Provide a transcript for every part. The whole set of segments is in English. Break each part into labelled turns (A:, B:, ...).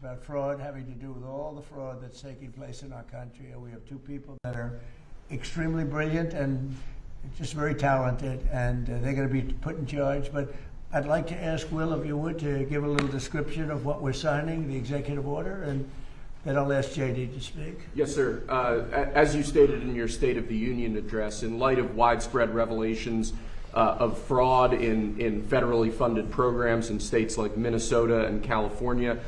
A: About fraud having to do with all the fraud that's taking place in our country. We have two people that are extremely brilliant and just very talented, and they're going to be put in charge. But I'd like to ask Will, if you would, to give a little description of what we're signing, the executive order, and then I'll ask JD to speak.
B: Yes, sir. As you stated in your State of the Union address, in light of widespread revelations of fraud in federally funded programs in states like Minnesota and California.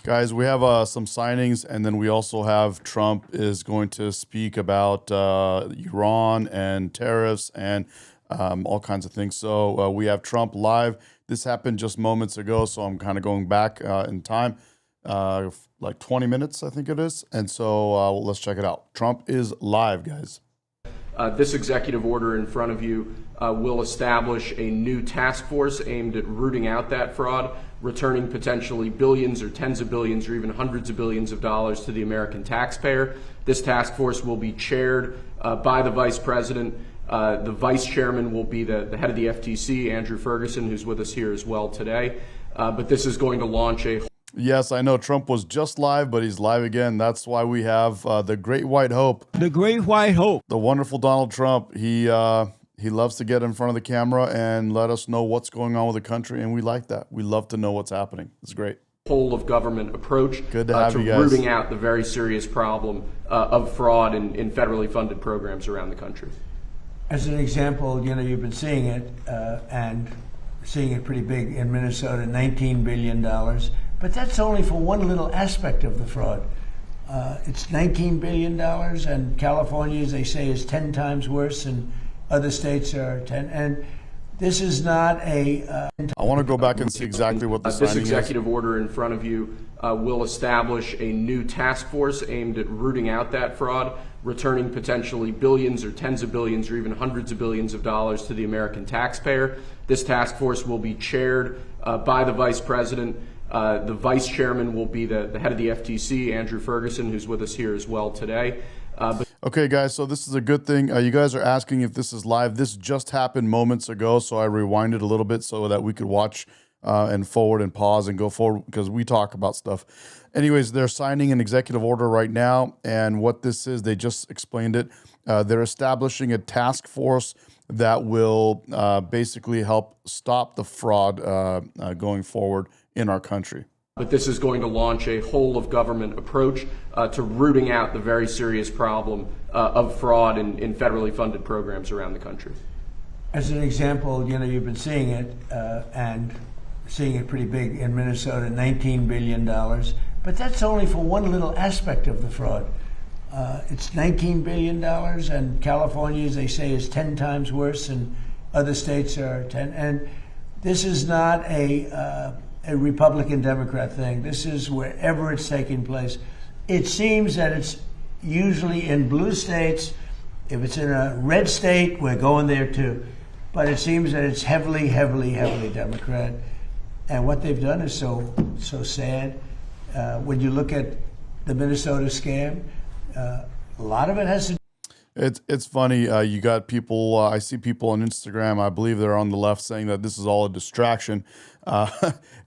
C: Guys, we have some signings, and then we also have Trump is going to speak about Iran and tariffs and all kinds of things. So we have Trump live. This happened just moments ago, so I'm kind of going back in time, like 20 minutes, I think it is. And so let's check it out. Trump is live, guys.
B: This executive order in front of you will establish a new task force aimed at rooting out that fraud, returning potentially billions or tens of billions or even hundreds of billions of dollars to the American taxpayer. This task force will be chaired by the vice president. The vice chairman will be the head of the FTC, Andrew Ferguson, who's with us here as well today. But this is going to launch a...
C: Yes, I know Trump was just live, but he's live again. That's why we have the Great White Hope.
D: The Great White Hope.
C: The wonderful Donald Trump. He loves to get in front of the camera and let us know what's going on with the country, and we like that. We love to know what's happening. It's great.
B: Whole of government approach
C: Good to have you guys.
B: Rooting out the very serious problem of fraud in federally funded programs around the country.
A: As an example, you've been seeing it and seeing it pretty big in Minnesota, $19 billion. But that's only for one little aspect of the fraud. It's $19 billion, and California, as they say, is 10 times worse, and other states are 10. And this is not a...
C: I want to go back and see exactly what the signing is.
B: This executive order in front of you will establish a new task force aimed at rooting out that fraud, returning potentially billions or tens of billions or even hundreds of billions of dollars to the American taxpayer. This task force will be chaired by the vice president. The vice chairman will be the head of the FTC, Andrew Ferguson, who's with us here as well today.
C: Okay, guys, so this is a good thing. You guys are asking if this is live. This just happened moments ago, so I rewinded a little bit so that we could watch and forward and pause and go forward because we talk about stuff. Anyways, they're signing an executive order right now, and what this is, they just explained it. They're establishing a task force that will basically help stop the fraud going forward in our country.
B: But this is going to launch a whole of government approach to rooting out the very serious problem of fraud in federally funded programs around the country.
A: As an example, you've been seeing it and seeing it pretty big in Minnesota, $19 billion. But that's only for one little aspect of the fraud. It's $19 billion, and California, as they say, is 10 times worse, and other states are 10. And this is not a Republican-Democrat thing. This is wherever it's taking place. It seems that it's usually in blue states. If it's in a red state, we're going there too. But it seems that it's heavily, heavily, heavily Democrat. And what they've done is so sad. When you look at the Minnesota scam, a lot of it has to.
C: It's funny. You got people. I see people on Instagram. I believe they're on the left saying that this is all a distraction.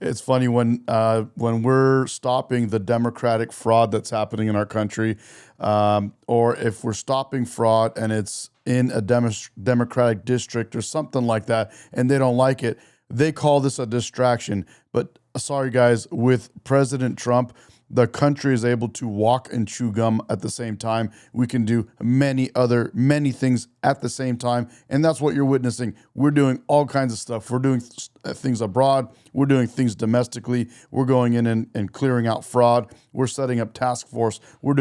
C: It's funny when we're stopping the democratic fraud that's happening in our country, or if we're stopping fraud and it's in a democratic district or something like that, and they don't like it, they call this a distraction. But sorry, guys, with President Trump, the country is able to walk and chew gum at the same time. We can do many things at the same time. And that's what you're witnessing. We're doing all kinds of stuff. We're doing things abroad. We're doing things domestically. We're going in and clearing out fraud. We're setting up task force. We're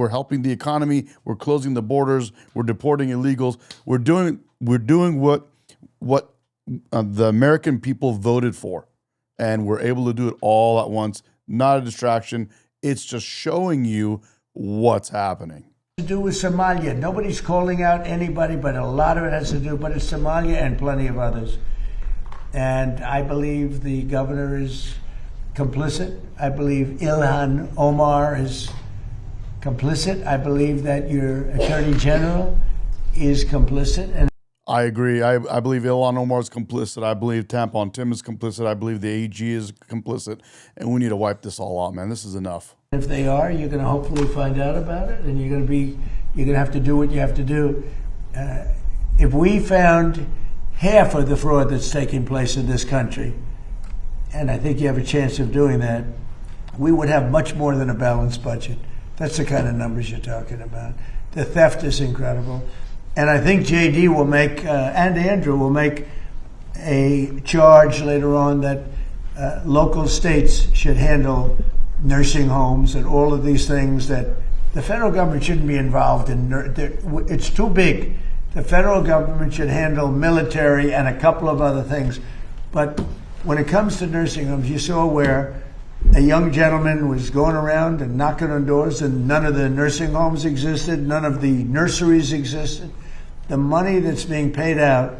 C: helping the economy. We're closing the borders. We're deporting illegals. We're doing what the American people voted for. And we're able to do it all at once. Not a distraction. It's just showing you what's happening.
A: To do with Somalia. Nobody's calling out anybody, but a lot of it has to do, but it's Somalia and plenty of others. And I believe the governor is complicit. I believe Ilhan Omar is complicit. I believe that your attorney general is complicit. And
C: I agree. I believe Ilhan Omar is complicit. I believe Tampon Tim is complicit. I believe the AG is complicit. And we need to wipe this all out, man. This is enough.
A: If they are, you're going to hopefully find out about it, and you're going to have to do what you have to do. If we found half of the fraud that's taking place in this country, and I think you have a chance of doing that, we would have much more than a balanced budget. That's the kind of numbers you're talking about. The theft is incredible. And I think JD will make, and Andrew will make a charge later on that local states should handle nursing homes and all of these things that the federal government shouldn't be involved in. It's too big. The federal government should handle military and a couple of other things. But when it comes to nursing homes, you saw where a young gentleman was going around and knocking on doors, and none of the nursing homes existed, none of the nurseries existed. The money that's being paid out,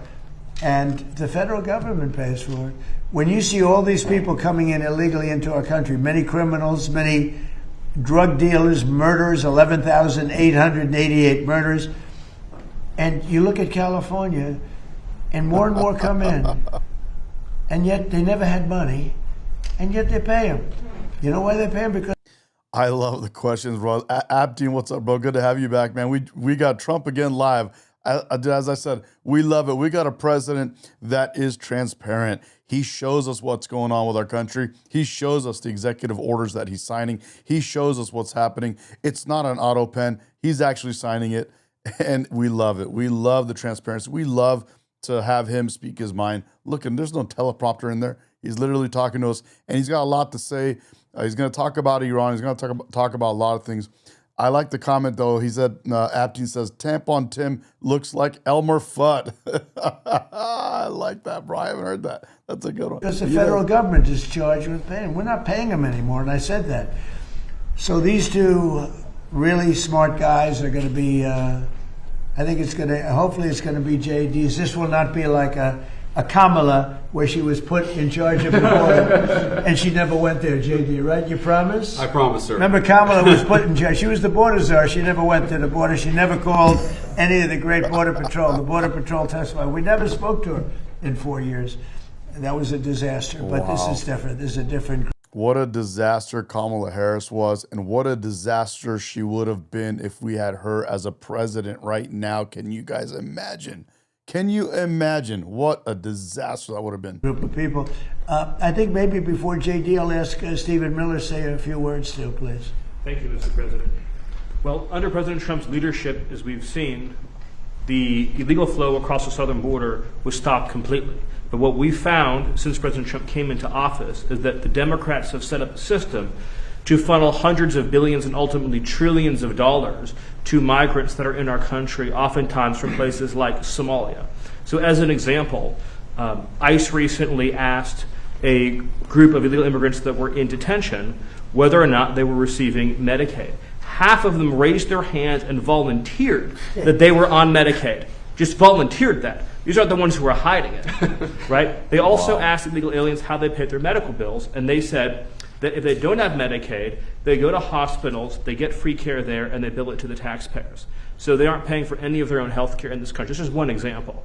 A: and the federal government pays for it. When you see all these people coming in illegally into our country, many criminals, many drug dealers, murderers, 11,888 murders, and you look at California, and more come in, and yet they never had money, and yet they pay them. You know why they pay them? Because
C: I love the questions, bro. Abdeen, what's up, bro? Good to have you back, man. We got Trump again live. As I said, we love it. We got a president that is transparent. He shows us what's going on with our country. He shows us the executive orders that he's signing. He shows us what's happening. It's not an auto pen. He's actually signing it, and we love it. We love the transparency. We love to have him speak his mind. Look, and there's no teleprompter in there. He's literally talking to us, and he's got a lot to say. He's going to talk about Iran. He's going to talk about a lot of things. I like the comment, though. He said, Apteen says, Tampon Tim looks like Elmer Fudd. I like that, bro. I haven't heard that. That's a good one.
A: because the federal government is charged with paying. We're not paying them anymore, and I said that. So these two really smart guys are going to be, I think it's going to, hopefully it's going to be JD's. This will not be like a Kamala, where she was put in charge of the border, and she never went there, JD, right? You promise?
D: I promise, sir.
A: Remember, Kamala was put in charge. She was the border czar. She never went to the border. She never called any of the great Border Patrol. The Border Patrol testified. We never spoke to her in 4 years. That was a disaster. But this is different. This is a different.
C: What a disaster Kamala Harris was, and what a disaster she would have been if we had her as a president right now. Can you guys imagine? Can you imagine what a disaster that would have been?
A: Group of people. I think maybe before JD, I'll ask Stephen Miller say a few words too, please.
E: Thank you, Mr. President. Well, under President Trump's leadership, as we've seen, the illegal flow across the southern border was stopped completely. But what we found since President Trump came into office is that the Democrats have set up a system to funnel hundreds of billions and ultimately trillions of dollars to migrants that are in our country, oftentimes from places like Somalia. So as an example, ICE recently asked a group of illegal immigrants that were in detention whether or not they were receiving Medicaid. Half of them raised their hands and volunteered that they were on Medicaid. Just volunteered that. These aren't the ones who are hiding it, right? They also asked illegal aliens how they paid their medical bills, and they said that if they don't have Medicaid, they go to hospitals, they get free care there, and they bill it to the taxpayers. So they aren't paying for any of their own health care in this country. This is one example.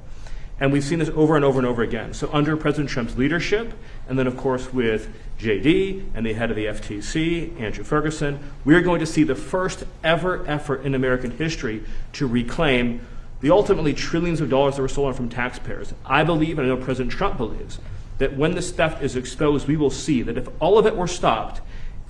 E: And we've seen this over and over and over again. So under President Trump's leadership, and then of course with JD and the head of the FTC, Andrew Ferguson, we are going to see the first ever effort in American history to reclaim the ultimately trillions of dollars that were stolen from taxpayers. I believe, and I know President Trump believes, that when this theft is exposed, we will see that if all of it were stopped,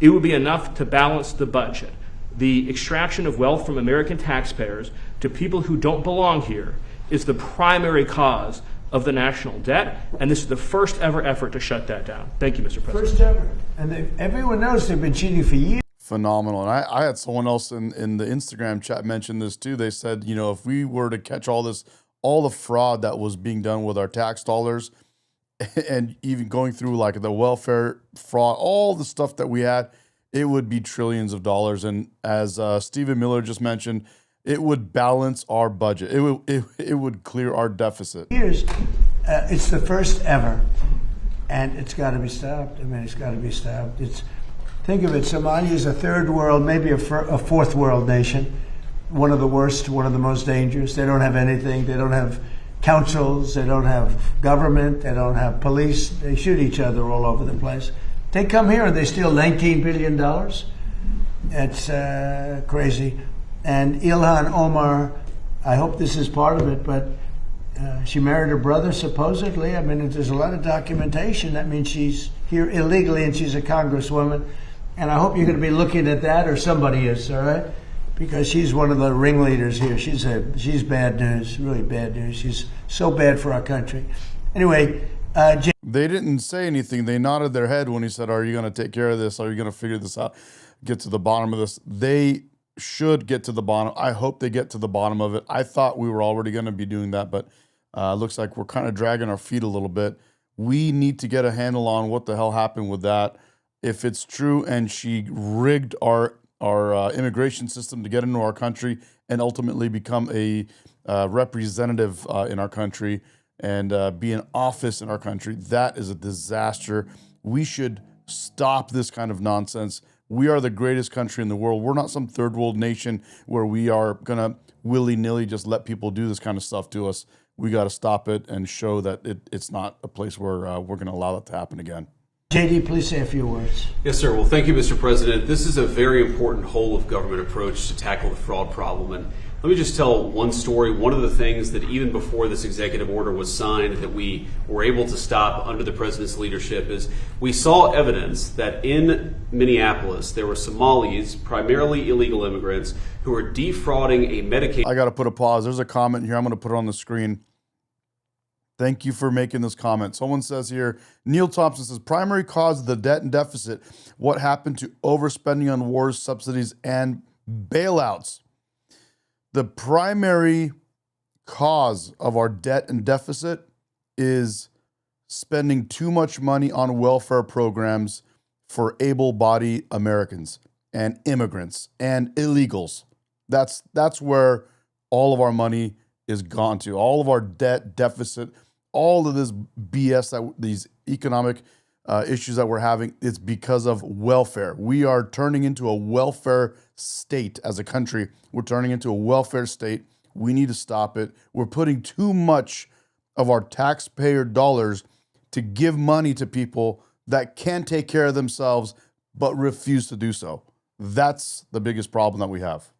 E: it would be enough to balance the budget. The extraction of wealth from American taxpayers to people who don't belong here is the primary cause of the national debt, and this is the first ever effort to shut that down. Thank you, Mr. President.
A: First ever. And everyone knows they've been cheating for years.
C: Phenomenal. And I had someone else in the Instagram chat mention this too. They said, you know, if we were to catch all the fraud that was being done with our tax dollars, and even going through like the welfare fraud, all the stuff that we had, it would be trillions of dollars. And as Stephen Miller just mentioned, it would balance our budget. It would clear our deficit.
A: Years, it's the first ever, and it's got to be stopped. I mean, it's got to be stopped. Think of it. Somalia is a third world, maybe a fourth world nation. One of the worst, one of the most dangerous. They don't have anything. They don't have councils, they don't have government, they don't have police. They shoot each other all over the place. They come here and they steal $19 billion. It's crazy. And Ilhan Omar, I hope this is part of it, but she married her brother, supposedly. I mean, there's a lot of documentation. That means she's here illegally and she's a congresswoman. And I hope you're going to be looking at that, or somebody is, all right? Because she's one of the ringleaders here. She's bad news, really bad news. She's so bad for our country. Anyway,
C: They didn't say anything. They nodded their head when he said, "Are you going to take care of this? Are you going to figure this out? Get to the bottom of this?" They should get to the bottom. I hope they get to the bottom of it. I thought we were already going to be doing that, but looks like we're kind of dragging our feet a little bit. We need to get a handle on what the hell happened with that. If it's true and she rigged our immigration system to get into our country and ultimately become a representative in our country and be in office in our country, that is a disaster. We should stop this kind of nonsense. We are the greatest country in the world. We're not some third world nation where we are going to willy-nilly just let people do this kind of stuff to us. We got to stop it and show that it's not a place where we're going to allow that to happen again.
A: JD, please say a few words.
D: Yes, sir. Well, thank you, Mr. President. This is a very important whole of government approach to tackle the fraud problem. And let me just tell one story. One of the things that even before this executive order was signed that we were able to stop under the president's leadership is we saw evidence that in Minneapolis there were Somalis, primarily illegal immigrants, who were defrauding a Medicaid.
C: I got to put a pause. There's a comment here. I'm going to put it on the screen. Thank you for making this comment. Someone says here, Neil Thompson says, primary cause of the debt and deficit, what happened to overspending on wars, subsidies, and bailouts. The primary cause of our debt and deficit is spending too much money on welfare programs for able-bodied Americans and immigrants and illegals. That's where all of our money is gone to. All of our debt deficit, all of this BS, that these economic issues that we're having, it's because of welfare. We are turning into a welfare state as a country. We're turning into a welfare state. We need to stop it. We're putting too much of our taxpayer dollars to give money to people that can take care of themselves but refuse to do so. That's the biggest problem that we have.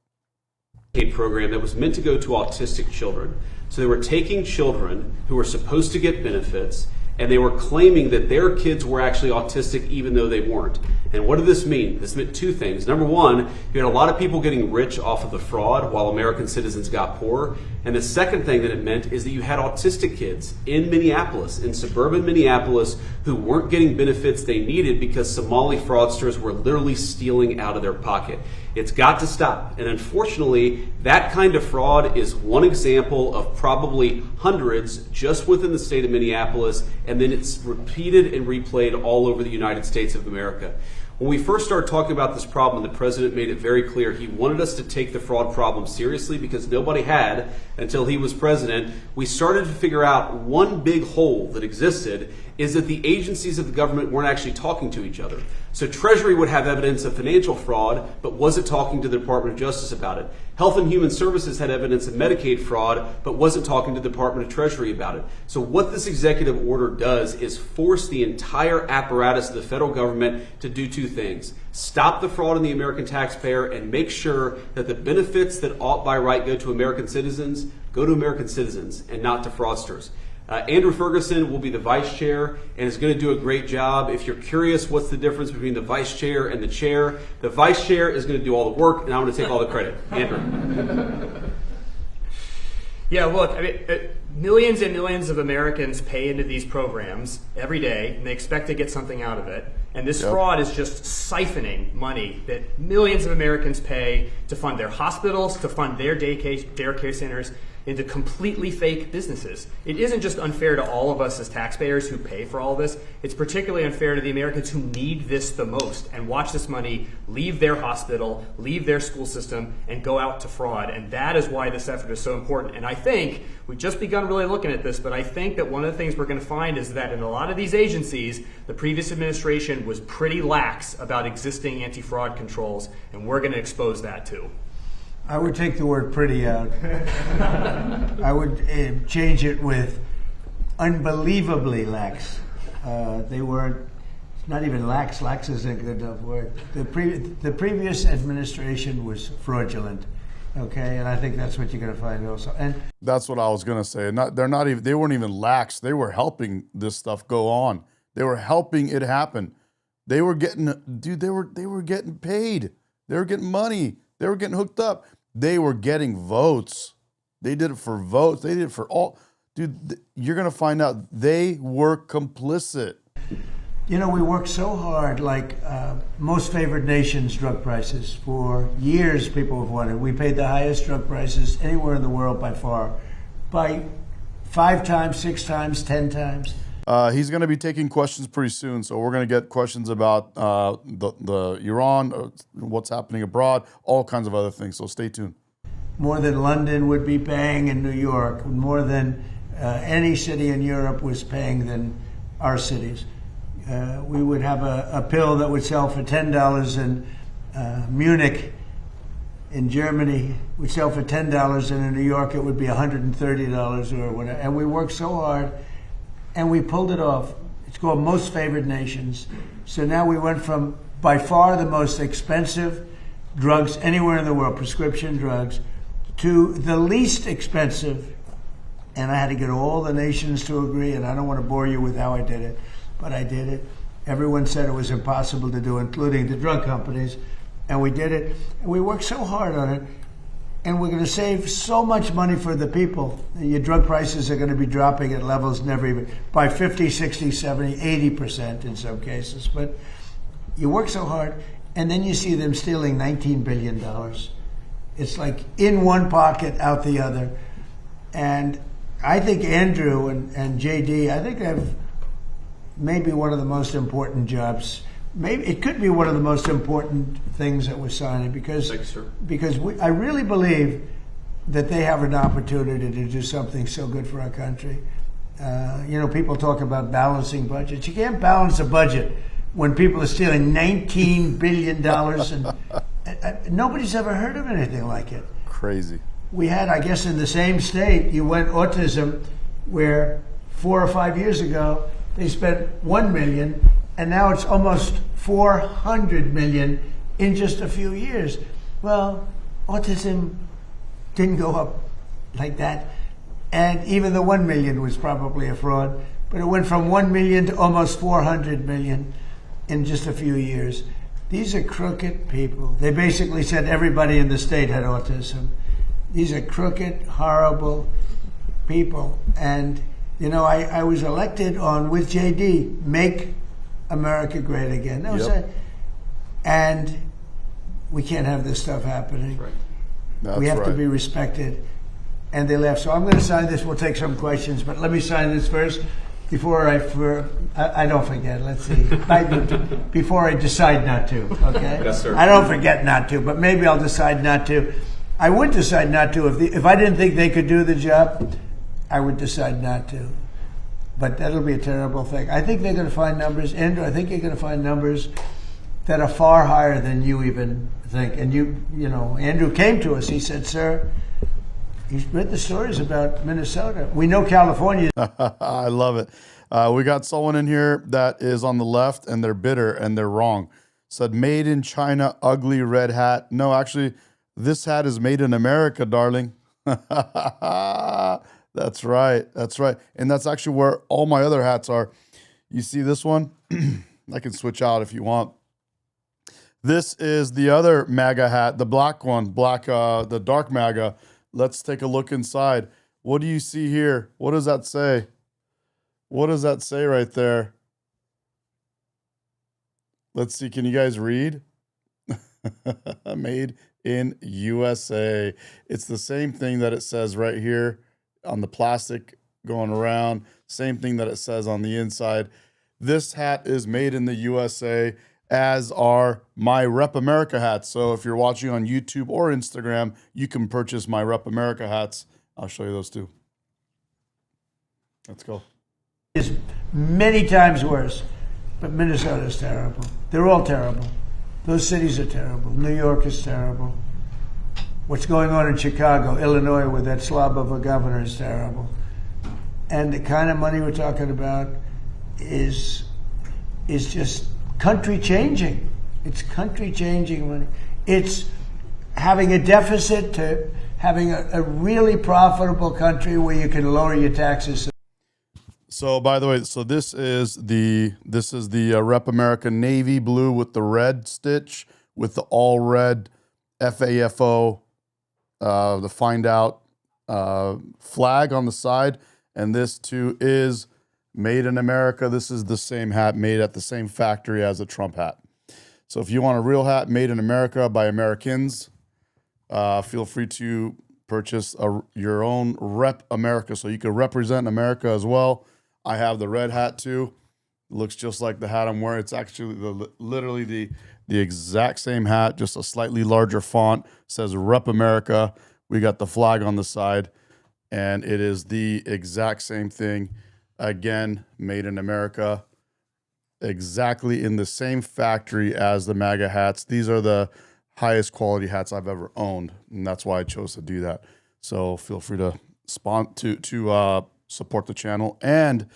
D: Program that was meant to go to autistic children. So they were taking children who were supposed to get benefits and they were claiming that their kids were actually autistic even though they weren't. And what did this mean? This meant two things. Number one, you had a lot of people getting rich off of the fraud while American citizens got poor. And the second thing that it meant is that you had autistic kids in Minneapolis, in suburban Minneapolis, who weren't getting benefits they needed because Somali fraudsters were literally stealing out of their pocket. It's got to stop. And unfortunately, that kind of fraud is one example of probably hundreds just within the state of Minneapolis, and then it's repeated and replayed all over the United States of America. When we first started talking about this problem, the president made it very clear he wanted us to take the fraud problem seriously because nobody had until he was president. We started to figure out one big hole that existed is that the agencies of the government weren't actually talking to each other. So Treasury would have evidence of financial fraud, but wasn't talking to the Department of Justice about it. Health and Human Services had evidence of Medicaid fraud, but wasn't talking to the Department of Treasury about it. So what this executive order does is force the entire apparatus of the federal government to do two things. Stop the fraud in the American taxpayer and make sure that the benefits that ought by right go to American citizens and not to fraudsters. Andrew Ferguson will be the vice chair and is going to do a great job. If you're curious what's the difference between the vice chair and the vice chair is going to do all the work and I'm going to take all the credit. Andrew.
F: Yeah, look, I mean, millions and millions of Americans pay into these programs every day and they expect to get something out of it. And this fraud is just siphoning money that millions of Americans pay to fund their hospitals, to fund their daycare centers, into completely fake businesses. It isn't just unfair to all of us as taxpayers who pay for all this. It's particularly unfair to the Americans who need this the most and watch this money leave their hospital, leave their school system, and go out to fraud. And that is why this effort is so important. And I think we've just begun really looking at this, but I think that one of the things we're going to find is that in a lot of these agencies, the previous administration was pretty lax about existing anti-fraud controls, and we're going to expose that too.
A: I would take the word pretty out. I would change it with unbelievably lax. They weren't, not even lax. Lax isn't a good enough word. The previous administration was fraudulent. Okay, and I think that's what you're going to find also. And
C: That's what I was gonna say. They weren't even lax. They were helping this stuff go on. They were helping it happen. They were getting, dude. They were getting paid. They were getting money. They were getting hooked up. They were getting votes. They did it for votes. They did it for all. Dude, you're gonna find out they were complicit.
A: you know, we worked so hard, like most favored nations drug prices. For years, people have wanted. We paid the highest drug prices anywhere in the world by far, by 5 times, 6 times, 10 times.
C: He's going to be taking questions pretty soon, so we're going to get questions about the Iran, what's happening abroad, all kinds of other things. So stay tuned.
A: More than London would be paying in New York, more than any city in Europe was paying than our cities. We would have a pill that would sell for $10 in Munich, in Germany, would sell for $10, and in New York it would be $130 or whatever. And we worked so hard, and we pulled it off. It's called Most Favored Nations. So now we went from by far the most expensive drugs anywhere in the world, prescription drugs, to the least expensive. And I had to get all the nations to agree, and I don't want to bore you with how I did it, but I did it. Everyone said it was impossible to do, including the drug companies, and we did it. And we worked so hard on it, and we're going to save so much money for the people. Your drug prices are going to be dropping at levels never even, by 50, 60, 70, 80% in some cases. But you work so hard, and then you see them stealing $19 billion. It's like in one pocket, out the other. And I think Andrew and JD, I think they have maybe one of the most important jobs. Maybe it could be one of the most important things that we're signing, because
B: Thanks, sir.
A: because I really believe that they have an opportunity to do something so good for our country. You know, people talk about balancing budgets. You can't balance a budget when people are stealing $19 billion, and nobody's ever heard of anything like it.
C: Crazy.
A: We had, I guess, in the same state, you went autism, where 4 or 5 years ago they spent $1 million, and now it's almost $400 million in just a few years. Well, autism didn't go up like that, and even the $1 million was probably a fraud. But it went from $1 million to almost $400 million in just a few years. These are crooked people. They basically said everybody in the state had autism. These are crooked, horrible people. And, you know, I was elected on, with JD, Make America Great Again. That was it. And we can't have this stuff happening.
B: Right.
C: That's
A: We have to
C: right.
A: be respected. And they left. So I'm going to sign this. We'll take some questions, but let me sign this first before I don't forget. Let's see. Before I decide not to, okay?
B: Yes, sir.
A: I don't forget not to, but maybe I'll decide not to. I would decide not to. If I didn't think they could do the job, I would decide not to. But that'll be a terrible thing. I think they're going to find numbers. Andrew, I think you're going to find numbers that are far higher than you even think. And you know, Andrew came to us. He said, sir, he's read the stories about Minnesota. We know California.
C: I love it. We got someone in here that is on the left, and they're bitter and they're wrong. Said, made in China, ugly red hat. No, actually, this hat is made in America, darling. That's right. That's right. And that's actually where all my other hats are. You see this one? I can switch out if you want. This is the other MAGA hat, the black one, the dark MAGA. Let's take a look inside. What do you see here? What does that say? What does that say right there? Let's see. Can you guys read? Made in USA. It's the same thing that it says right here on the plastic going around. Same thing that it says on the inside. This hat is made in the USA, as are my Rep America hats. So if you're watching on YouTube or Instagram, you can purchase my Rep America hats. I'll show you those too. Let's go.
A: Is many times worse, but Minnesota is terrible. They're all terrible. Those cities are terrible. New York is terrible. What's going on in Chicago, Illinois, with that slob of a governor is terrible. And the kind of money we're talking about is just country changing. It's country changing money. It's having a deficit to having a really profitable country where you can lower your taxes.
C: So, by the way, this is the Rep America navy blue with the red stitch with the all red FAFO, the Find Out flag on the side, and this too is made in America. This is the same hat made at the same factory as a Trump hat. So, if you want a real hat made in America by Americans, feel free to purchase your own Rep America, so you can represent America as well. I have the red hat too. It looks just like the hat I'm wearing. It's actually literally the exact same hat, just a slightly larger font. It says Rep America. We got the flag on the side, and it is the exact same thing. Again, made in America, exactly in the same factory as the MAGA hats. These are the highest quality hats I've ever owned, and that's why I chose to do that. So feel free to support the channel and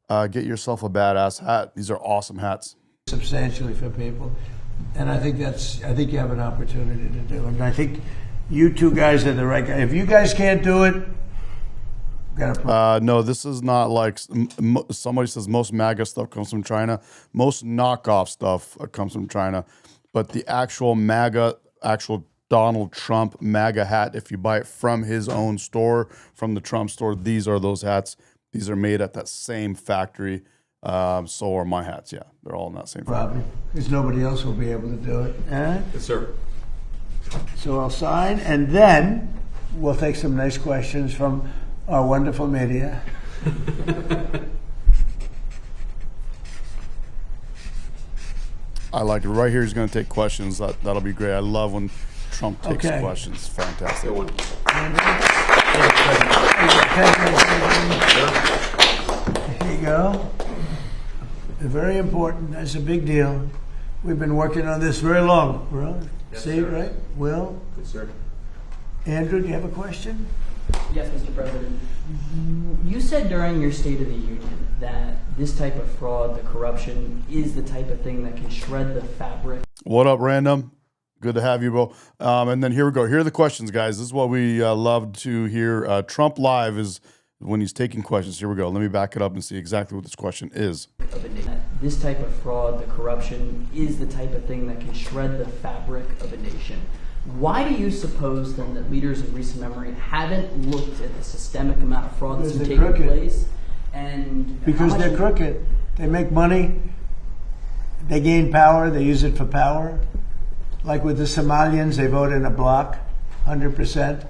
C: get yourself a badass hat. These are awesome hats.
A: Substantially for people, and I think you have an opportunity to do it. And I think you two guys are the right guy. If you guys can't do it,
C: no, this is not like somebody says most MAGA stuff comes from China. Most knockoff stuff comes from China, but the actual MAGA, actual Donald Trump MAGA hat, if you buy it from his own store, from the Trump store, these are those hats. These are made at that same factory. So are my hats. Yeah, they're all in that same factory.
A: Probably, because nobody else will be able to do it.
B: Yes, sir.
A: So I'll sign, and then we'll take some nice questions from our wonderful media.
C: I like it. Right here, he's going to take questions. That'll be great. I love when Trump takes questions. Fantastic.
B: Good one.
A: Here you go. Very important. That's a big deal. We've been working on this very long.
B: Yes,
A: See,
B: sir.
A: right? Will?
B: Yes, sir.
A: Andrew, do you have a question?
G: Yes, Mr. President. You said during your State of the Union that this type of fraud, the corruption, is the type of thing that can shred the fabric.
C: What up, Random? Good to have you, bro. And then here we go. Here are the questions, guys. This is what we love to hear. Trump Live is when he's taking questions. Here we go. Let me back it up and see exactly what this question is.
G: This type of fraud, the corruption, is the type of thing that can shred the fabric of a nation. Why do you suppose then that leaders in recent memory haven't looked at the systemic amount of fraud that's been taking place? And
A: because they're crooked. They make money. They gain power. They use it for power. Like with the Somalians, they vote in a block, 100%.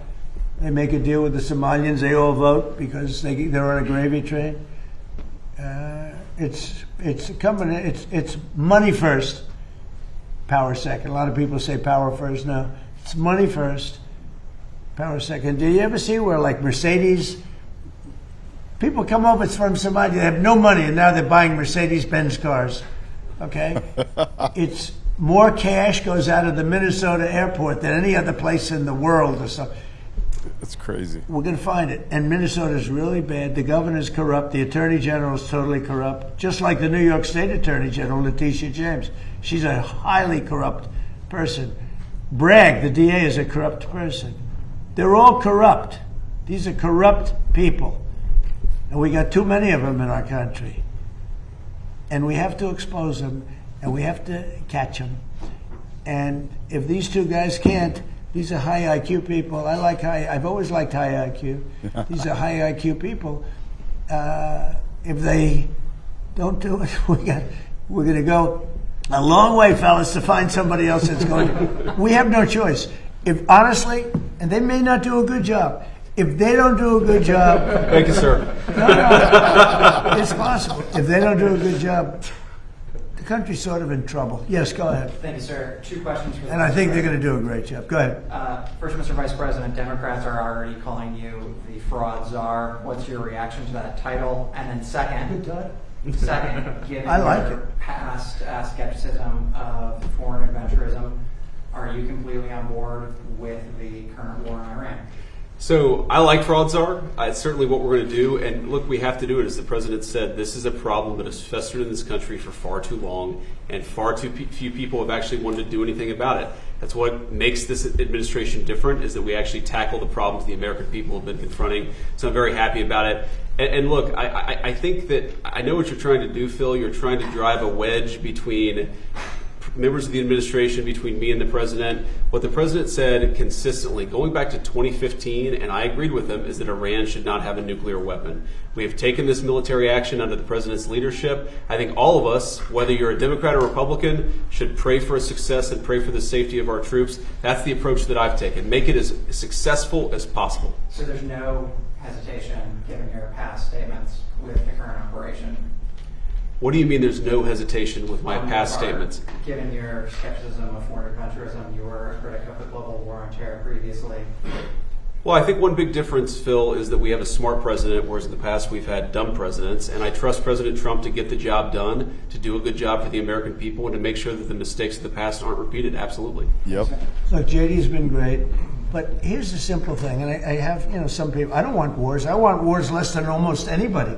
A: They make a deal with the Somalians. They all vote because they're on a gravy train. It's money first, power second. A lot of people say power first. No, it's money first, power second. Do you ever see where like Mercedes? People come over from Somalia. They have no money, and now they're buying Mercedes-Benz cars. Okay, it's more cash goes out of the Minnesota airport than any other place in the world or something.
C: It's crazy.
A: We're going to find it. And Minnesota's really bad. The governor's corrupt. The attorney general is totally corrupt. Just like the New York State attorney general, Letitia James. She's a highly corrupt person. Bragg, the DA, is a corrupt person. They're all corrupt. These are corrupt people. And we got too many of them in our country. And we have to expose them, and we have to catch them. And if these two guys can't, these are high IQ people. I've always liked high IQ. These are high IQ people. If they don't do it, we're going to go a long way, fellas, to find somebody else that's going to. We have no choice. If honestly, and they may not do a good job. If they don't do a good job,
B: Thank you, sir.
A: no, it's possible. If they don't do a good job, the country's sort of in trouble. Yes, go ahead.
H: Thank you, sir. Two questions for the
A: And I think they're going to do a great job. Go ahead.
H: First, Mr. Vice President, Democrats are already calling you the fraud czar. What's your reaction to that title? And then second, given
A: I like
H: your past skepticism of foreign adventurism, are you completely on board with the current war in Iran?
D: So I like fraud czar. It's certainly what we're going to do. And look, we have to do it. As the president said, this is a problem that has festered in this country for far too long, and far too few people have actually wanted to do anything about it. That's what makes this administration different, is that we actually tackle the problems the American people have been confronting. So I'm very happy about it. And look, I think that I know what you're trying to do, Phil. You're trying to drive a wedge between members of the administration, between me and the president. What the president said consistently, going back to 2015, and I agreed with him, is that Iran should not have a nuclear weapon. We have taken this military action under the president's leadership. I think all of us, whether you're a Democrat or Republican, should pray for a success and pray for the safety of our troops. That's the approach that I've taken. Make it as successful as possible.
H: So there's no hesitation, given your past statements, with the current operation?
D: What do you mean there's no hesitation with my
H: On your
D: past
H: part,
D: statements?
H: Given your skepticism of foreign adventurism, you were a critic of the global war on terror previously.
D: Well, I think one big difference, Phil, is that we have a smart president, whereas in the past we've had dumb presidents. And I trust President Trump to get the job done, to do a good job for the American people, and to make sure that the mistakes of the past aren't repeated. Absolutely.
C: Yep.
A: Look, JD's been great, but here's the simple thing, and I have, some people, I don't want wars. I want wars less than almost anybody.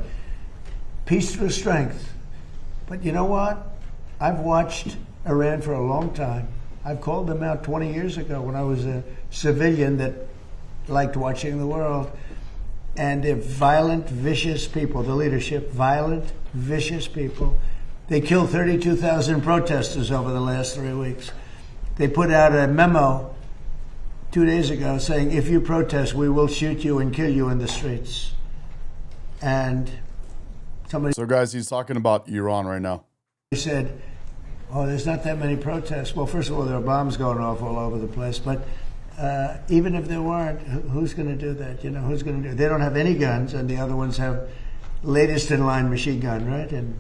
A: Peace through strength. But you know what? I've watched Iran for a long time. I've called them out 20 years ago when I was a civilian that liked watching the world. And they're violent, vicious people. The leadership, violent, vicious people. They killed 32,000 protesters over the last 3 weeks. They put out a memo 2 days ago saying, if you protest, we will shoot you and kill you in the streets. And somebody
C: So, guys, he's talking about Iran right now.
A: said, oh, there's not that many protests. Well, first of all, there are bombs going off all over the place. But even if there weren't, who's going to do that? Who's going to do it? They don't have any guns, and the other ones have latest in line machine gun, right? And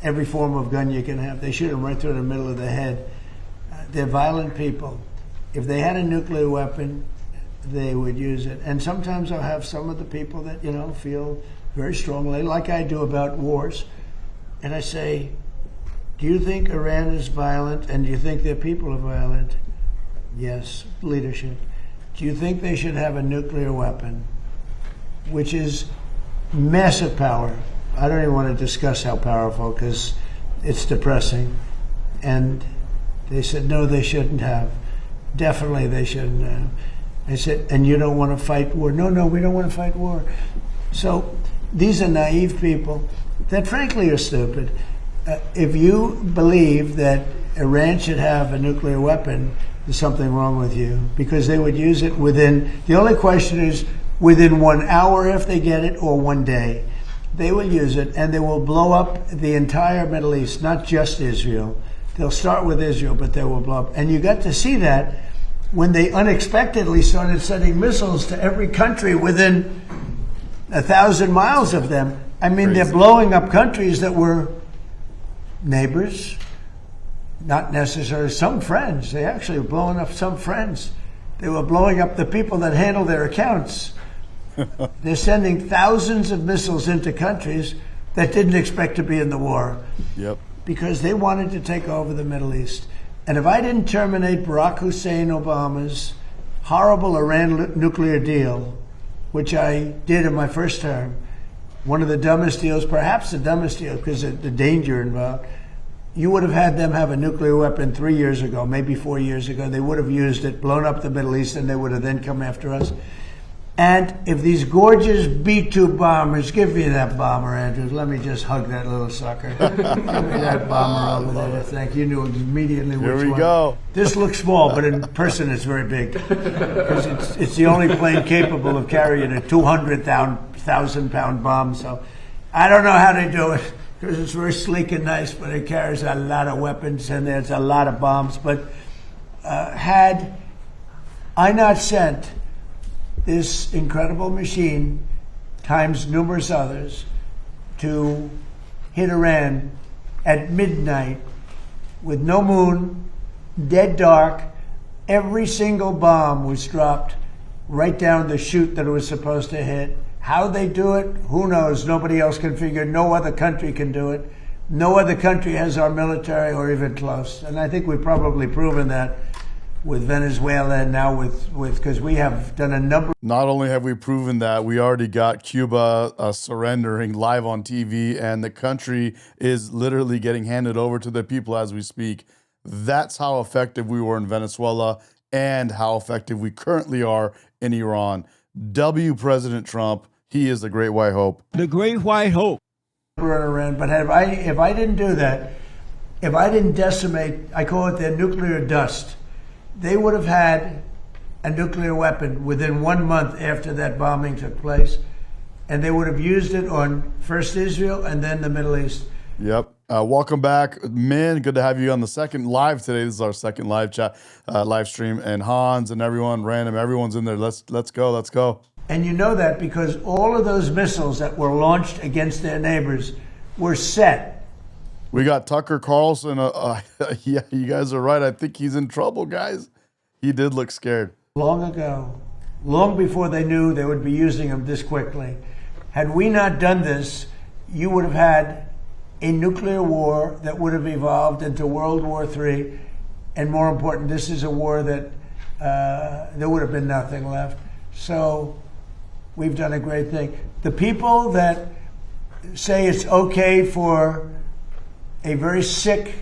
A: every form of gun you can have. They shoot them right through the middle of the head. They're violent people. If they had a nuclear weapon, they would use it. And sometimes I'll have some of the people that, feel very strongly, like I do about wars. And I say, do you think Iran is violent, and do you think their people are violent? Yes, leadership. Do you think they should have a nuclear weapon, which is massive power? I don't even want to discuss how powerful, because it's depressing. And they said, no, they shouldn't have. Definitely they shouldn't have. I said, and you don't want to fight war? No, we don't want to fight war. So these are naive people that frankly are stupid. If you believe that Iran should have a nuclear weapon, there's something wrong with you, because they would use it the only question is within 1 hour if they get it, or 1 day. They will use it, and they will blow up the entire Middle East, not just Israel. They'll start with Israel, but they will blow up. And you got to see that when they unexpectedly started sending missiles to every country within 1,000 miles of them. I mean, they're blowing up countries that were neighbors, not necessarily some friends. They actually were blowing up some friends. They were blowing up the people that handle their accounts. They're sending thousands of missiles into countries that didn't expect to be in the war.
C: Yep.
A: Because they wanted to take over the Middle East. And if I didn't terminate Barack Hussein Obama's horrible Iran nuclear deal, which I did in my first term, one of the dumbest deals, perhaps the dumbest deal, because of the danger involved, you would have had them have a nuclear weapon 3 years ago, maybe 4 years ago. They would have used it, blown up the Middle East, and they would have then come after us. And if these gorgeous B-2 bombers, give me that bomber, Andrews. Let me just hug that little sucker. Give me that bomber over there. Thank you. You knew immediately which one.
C: Here we go.
A: This looks small, but in person it's very big. Because it's the only plane capable of carrying a 200,000-pound bomb. So I don't know how they do it, because it's very sleek and nice, but it carries a lot of weapons and there's a lot of bombs. But had I not sent this incredible machine times numerous others to hit Iran at midnight with no moon, dead dark, every single bomb was dropped right down the chute that it was supposed to hit. How they do it, who knows? Nobody else can figure. No other country can do it. No other country has our military or even close. And I think we've probably proven that. with Venezuela, and now with because we have done a number.
C: Not only have we proven that, we already got Cuba surrendering live on TV, and the country is literally getting handed over to the people as we speak. That's how effective we were in Venezuela and how effective we currently are in Iran. W. President Trump, he is the great white hope.
I: The great white hope.
A: Around, but if I didn't do that, if I didn't decimate, I call it their nuclear dust, they would have had a nuclear weapon within 1 month after that bombing took place, and they would have used it on first Israel and then the Middle East.
C: Yep. Welcome back, Min. Good to have you on the second live today. This is our second live chat, live stream, and Hans and everyone, random, everyone's in there. Let's go. Let's go.
A: And you know that because all of those missiles that were launched against their neighbors were set.
C: We got Tucker Carlson. Yeah, you guys are right. I think he's in trouble, guys. He did look scared.
A: Long ago, long before they knew they would be using them this quickly. Had we not done this, you would have had a nuclear war that would have evolved into World War III. And more important, this is a war that there would have been nothing left. So we've done a great thing. The people that say it's okay for a very sick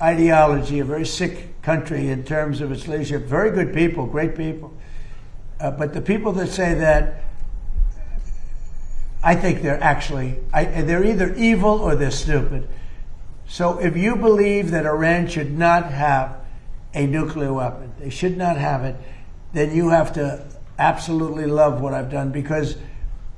A: ideology, a very sick country in terms of its leadership, very good people, great people. But the people that say that, I think they're actually, they're either evil or they're stupid. So if you believe that Iran should not have a nuclear weapon, they should not have it, then you have to absolutely love what I've done, because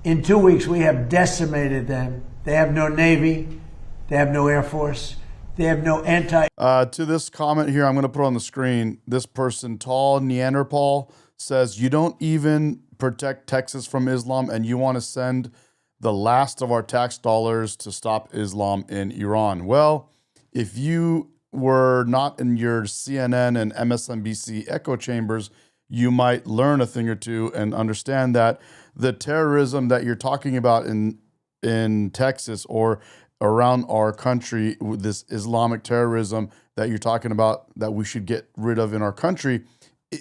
A: in 2 weeks we have decimated them. They have no Navy, they have no Air Force, they have no
C: To this comment here, I'm going to put on the screen, this person, Tall Neanderthal, says, you don't even protect Texas from Islam, and you want to send the last of our tax dollars to stop Islam in Iran. Well, if you were not in your CNN and MSNBC echo chambers, you might learn a thing or two and understand that the terrorism that you're talking about in Texas or around our country, this Islamic terrorism that you're talking about that we should get rid of in our country,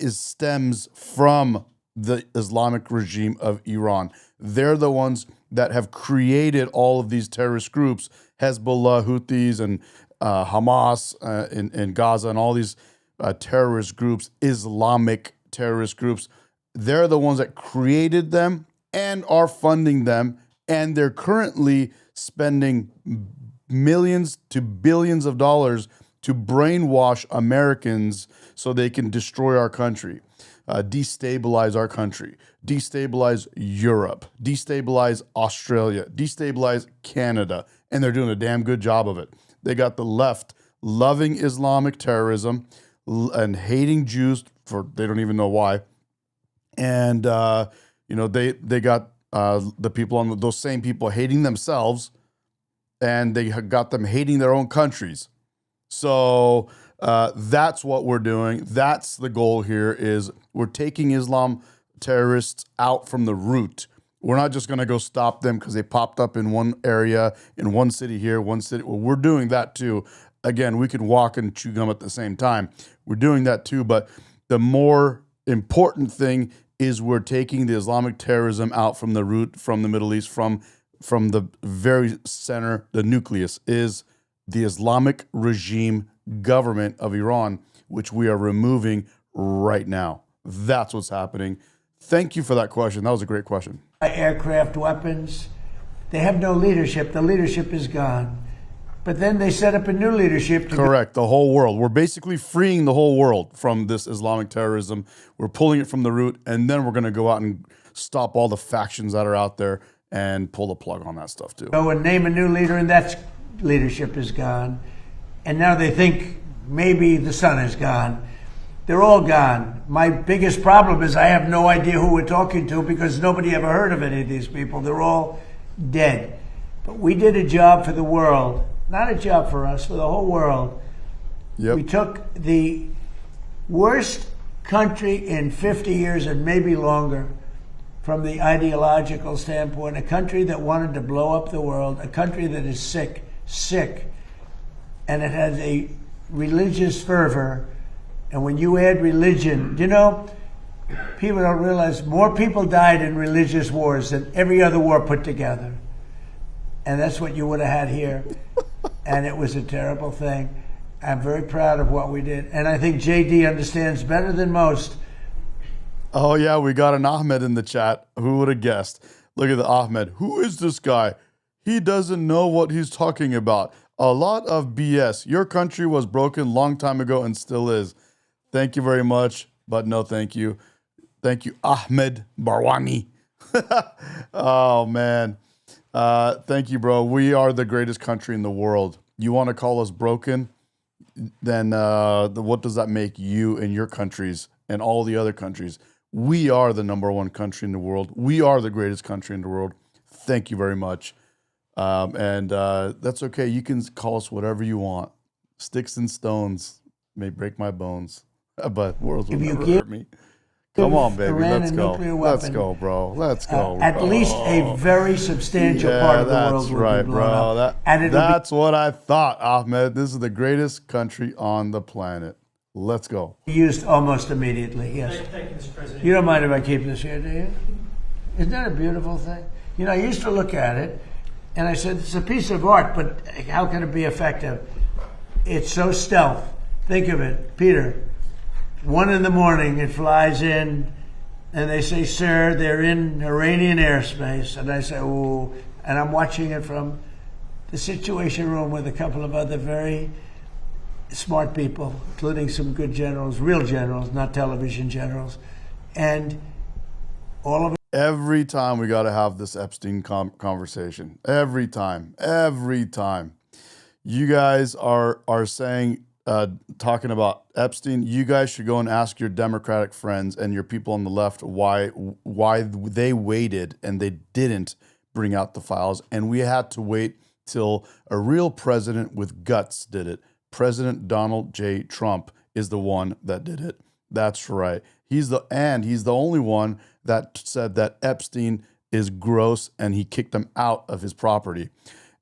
C: stems from the Islamic regime of Iran. They're the ones that have created all of these terrorist groups, Hezbollah, Houthis, and Hamas in Gaza, and all these terrorist groups, Islamic terrorist groups. They're the ones that created them and are funding them, and they're currently spending millions to billions of dollars to brainwash Americans so they can destroy our country, destabilize our country, destabilize Europe, destabilize Australia, destabilize Canada, and they're doing a damn good job of it. They got the left loving Islamic terrorism and hating Jews for they don't even know why, and they got the people on those same people hating themselves, and they got them hating their own countries. So that's what we're doing. That's the goal here, is we're taking Islam terrorists out from the root. We're not just going to go stop them because they popped up in one area, in one city here, one city. Well, we're doing that too. Again, we can walk and chew gum at the same time. We're doing that too, but the more important thing is we're taking the Islamic terrorism out from the root, from the Middle East, from the very center. The nucleus is the Islamic regime government of Iran, which we are removing right now. That's what's happening. Thank you for that question. That was a great question.
A: Aircraft weapons. They have no leadership. The leadership is gone. But then they set up a new leadership.
C: Correct. The whole world. We're basically freeing the whole world from this Islamic terrorism. We're pulling it from the root, and then we're going to go out and stop all the factions that are out there and pull the plug on that stuff too.
A: Go and name a new leader, and that leadership is gone. And now they think maybe the sun is gone. They're all gone. My biggest problem is I have no idea who we're talking to because nobody ever heard of any of these people. They're all dead. But we did a job for the world. Not a job for us, for the whole world.
C: Yep.
A: We took the worst country in 50 years and maybe longer from the ideological standpoint, a country that wanted to blow up the world, a country that is sick, and it has a religious fervor And when you add religion, you know, people don't realize more people died in religious wars than every other war put together. And that's what you would have had here. And it was a terrible thing. I'm very proud of what we did. And I think JD understands better than most.
C: Oh, yeah, we got an Ahmed in the chat. Who would have guessed? Look at the Ahmed. Who is this guy? He doesn't know what he's talking about. A lot of BS. Your country was broken long time ago and still is. Thank you very much, but no thank you. Thank you, Ahmed Barwani. Oh, man. Thank you, bro. We are the greatest country in the world. You want to call us broken? Then what does that make you and your countries and all the other countries? We are the #1 country in the world. We are the greatest country in the world. Thank you very much. And that's okay. You can call us whatever you want. Sticks and stones may break my bones, but words will never hurt me. Come on, baby.
A: Iran
C: Let's
A: a
C: go.
A: nuclear
C: Let's
A: weapon,
C: go, bro. Let's go.
A: At least a very substantial part of the world would
C: right,
A: be blown
C: bro.
A: up. And it'll
C: That's what I thought, Ahmed. This is the greatest country on the planet. Let's go.
A: be used almost immediately, yes.
I: Thank you, Mr. President.
A: You don't mind if I keep this here, do you? Isn't that a beautiful thing? You know, I used to look at it, and I said, it's a piece of art, but how can it be effective? It's so stealth. Think of it, Peter. 1 a.m, it flies in, and they say, sir, they're in Iranian airspace. And I say, oh, and I'm watching it from the Situation Room with a couple of other very smart people, including some good generals, real generals, not television generals. And all of it.
C: Every time we got to have this Epstein conversation. Every time. You guys are saying, talking about Epstein, you guys should go and ask your Democratic friends and your people on the left why they waited and they didn't bring out the files. And we had to wait till a real president with guts did it. President Donald J. Trump is the one that did it. That's right. He's the only one that said that Epstein is gross and he kicked him out of his property.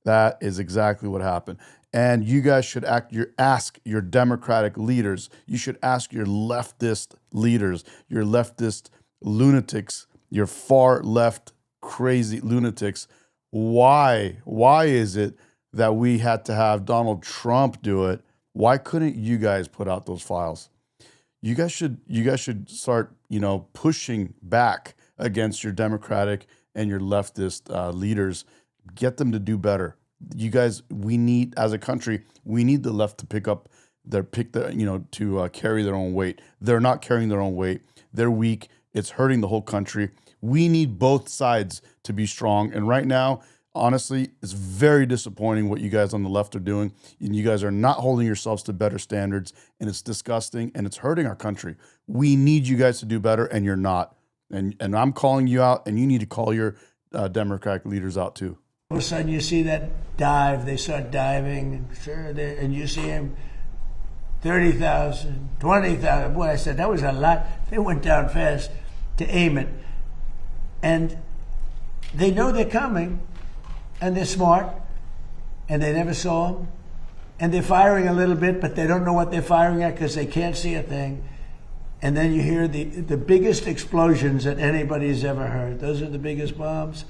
C: That is exactly what happened. And you guys should ask your Democratic leaders. You should ask your leftist leaders, your leftist lunatics, your far left crazy lunatics. Why is it that we had to have Donald Trump do it? Why couldn't you guys put out those files? You guys should start, pushing back against your Democratic and your leftist leaders. Get them to do better. You guys, we need, as a country, we need the left to carry their own weight. They're not carrying their own weight. They're weak. It's hurting the whole country. We need both sides to be strong. And right now, honestly, it's very disappointing what you guys on the left are doing. And you guys are not holding yourselves to better standards. And it's disgusting and it's hurting our country. We need you guys to do better, and you're not. And I'm calling you out, and you need to call your Democratic leaders out too.
A: All of a sudden, you see that dive. They start diving, and you see him 30,000, 20,000. Boy, I said that was a lot. They went down fast to aim it, and they know they're coming, and they're smart, and they never saw them, and they're firing a little bit, but they don't know what they're firing at because they can't see a thing. And then you hear the biggest explosions that anybody's ever heard. Those are the biggest bombs.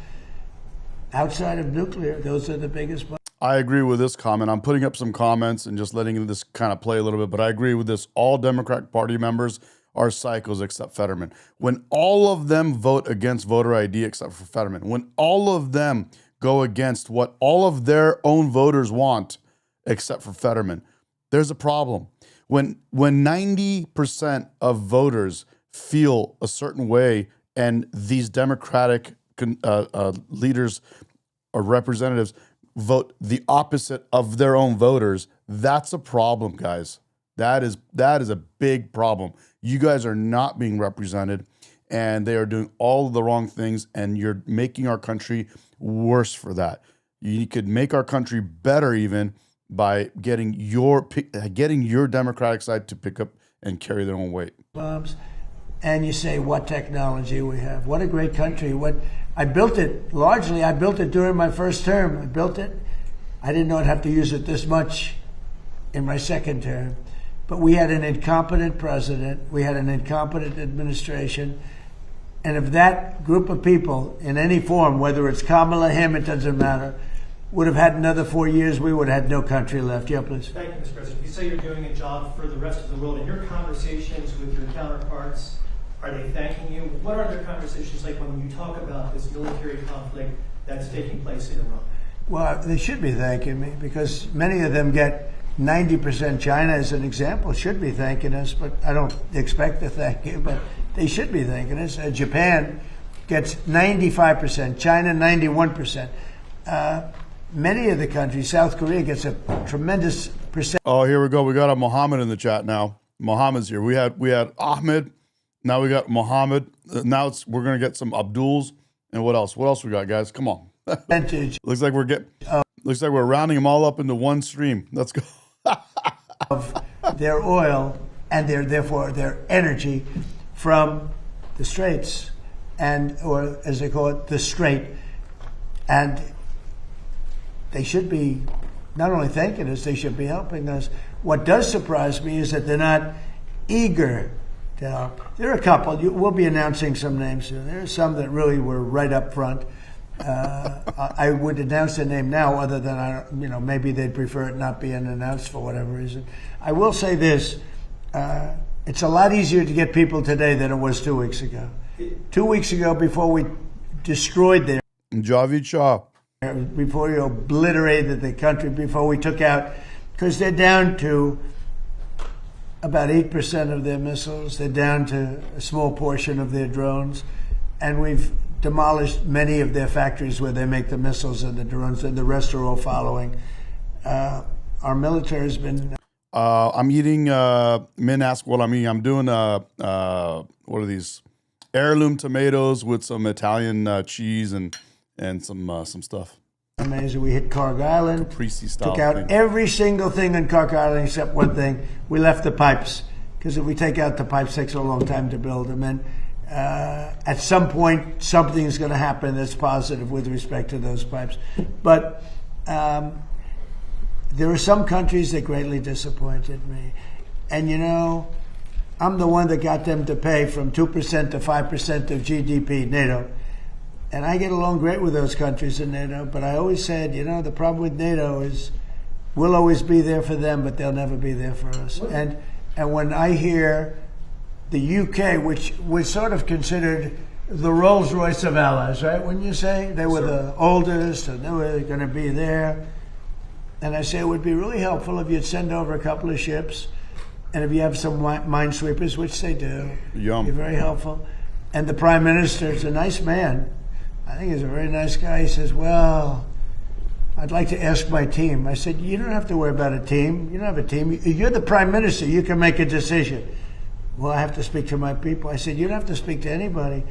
A: Outside of nuclear, those are the biggest bombs.
C: I agree with this comment. I'm putting up some comments and just letting this kind of play a little bit, but I agree with this. All Democratic Party members are psychos except Fetterman. When all of them vote against voter ID except for Fetterman, when all of them go against what all of their own voters want except for Fetterman, there's a problem. When 90% of voters feel a certain way and these Democratic leaders or representatives vote the opposite of their own voters, that's a problem, guys. That is a big problem. You guys are not being represented, and they are doing all of the wrong things, and you're making our country worse for that. You could make our country better even by getting your Democratic side to pick up and carry their own weight.
A: Bombs, and you say what technology we have. What a great country. I built it during my first term. I built it. I didn't know I'd have to use it this much in my second term. but we had an incompetent president, we had an incompetent administration, and if that group of people in any form, whether it's Kamala, him, it doesn't matter, would have had another 4 years, we would have had no country left. Yeah, please.
I: Thank you, Mr. President. You say you're doing a job for the rest of the world. In your conversations with your counterparts, are they thanking you? What are their conversations like when you talk about this military conflict that's taking place in Iran?
A: Well, they should be thanking me because many of them get 90%. China, as an example, should be thanking us, but I don't expect to thank you, but they should be thanking us. Japan gets 95%, China 91%. Many of the countries, South Korea gets a tremendous percent.
C: Oh, here we go. We got a Mohammed in the chat now. Mohammed's here. We had Ahmed. Now we got Mohammed. Now we're gonna get some Abduls. And what else? What else we got, guys? Come on. Looks like we're rounding them all up into one stream. Let's go.
A: Of their oil and therefore their energy from the Straits, or as they call it, the Strait, and they should be not only thanking us, they should be helping us. What does surprise me is that they're not eager to help. There are a couple. We'll be announcing some names soon. There are some that really were right up front. I would announce their name now, other than maybe they'd prefer it not being announced for whatever reason. I will say this: it's a lot easier to get people today than it was 2 weeks ago. 2 weeks ago, before we destroyed their
C: Javid Shah.
A: before you obliterated the country, before we took out, because they're down to about 8% of their missiles, they're down to a small portion of their drones, and we've demolished many of their factories where they make the missiles and the drones, and the rest are all following. Our military has been...
C: I'm eating, men ask what I'm eating. I'm doing, what are these? Heirloom tomatoes with some Italian cheese and some stuff.
A: Amazing. We hit Carg Island,
C: Caprese style
A: took out
C: thing.
A: every single thing in Carg Island except one thing. We left the pipes, because if we take out the pipes, it takes a long time to build them. And at some point, something's going to happen that's positive with respect to those pipes. But there are some countries that greatly disappointed me. And I'm the one that got them to pay from 2% to 5% of GDP, NATO. And I get along great with those countries in NATO, but I always said, the problem with NATO is we'll always be there for them, but they'll never be there for us. And when I hear the UK, which was sort of considered the Rolls Royce of allies, right? When you say they were the oldest and they were going to be there, and I say it would be really helpful if you'd send over a couple of ships, and if you have some minesweepers, which they do,
C: Yum.
A: be very helpful. And the Prime Minister is a nice man. I think he's a very nice guy. He says, well, I'd like to ask my team. I said, you don't have to worry about a team. You don't have a team. You're the Prime Minister. You can make a decision. Well, I have to speak to my people. I said, you don't have to speak to anybody.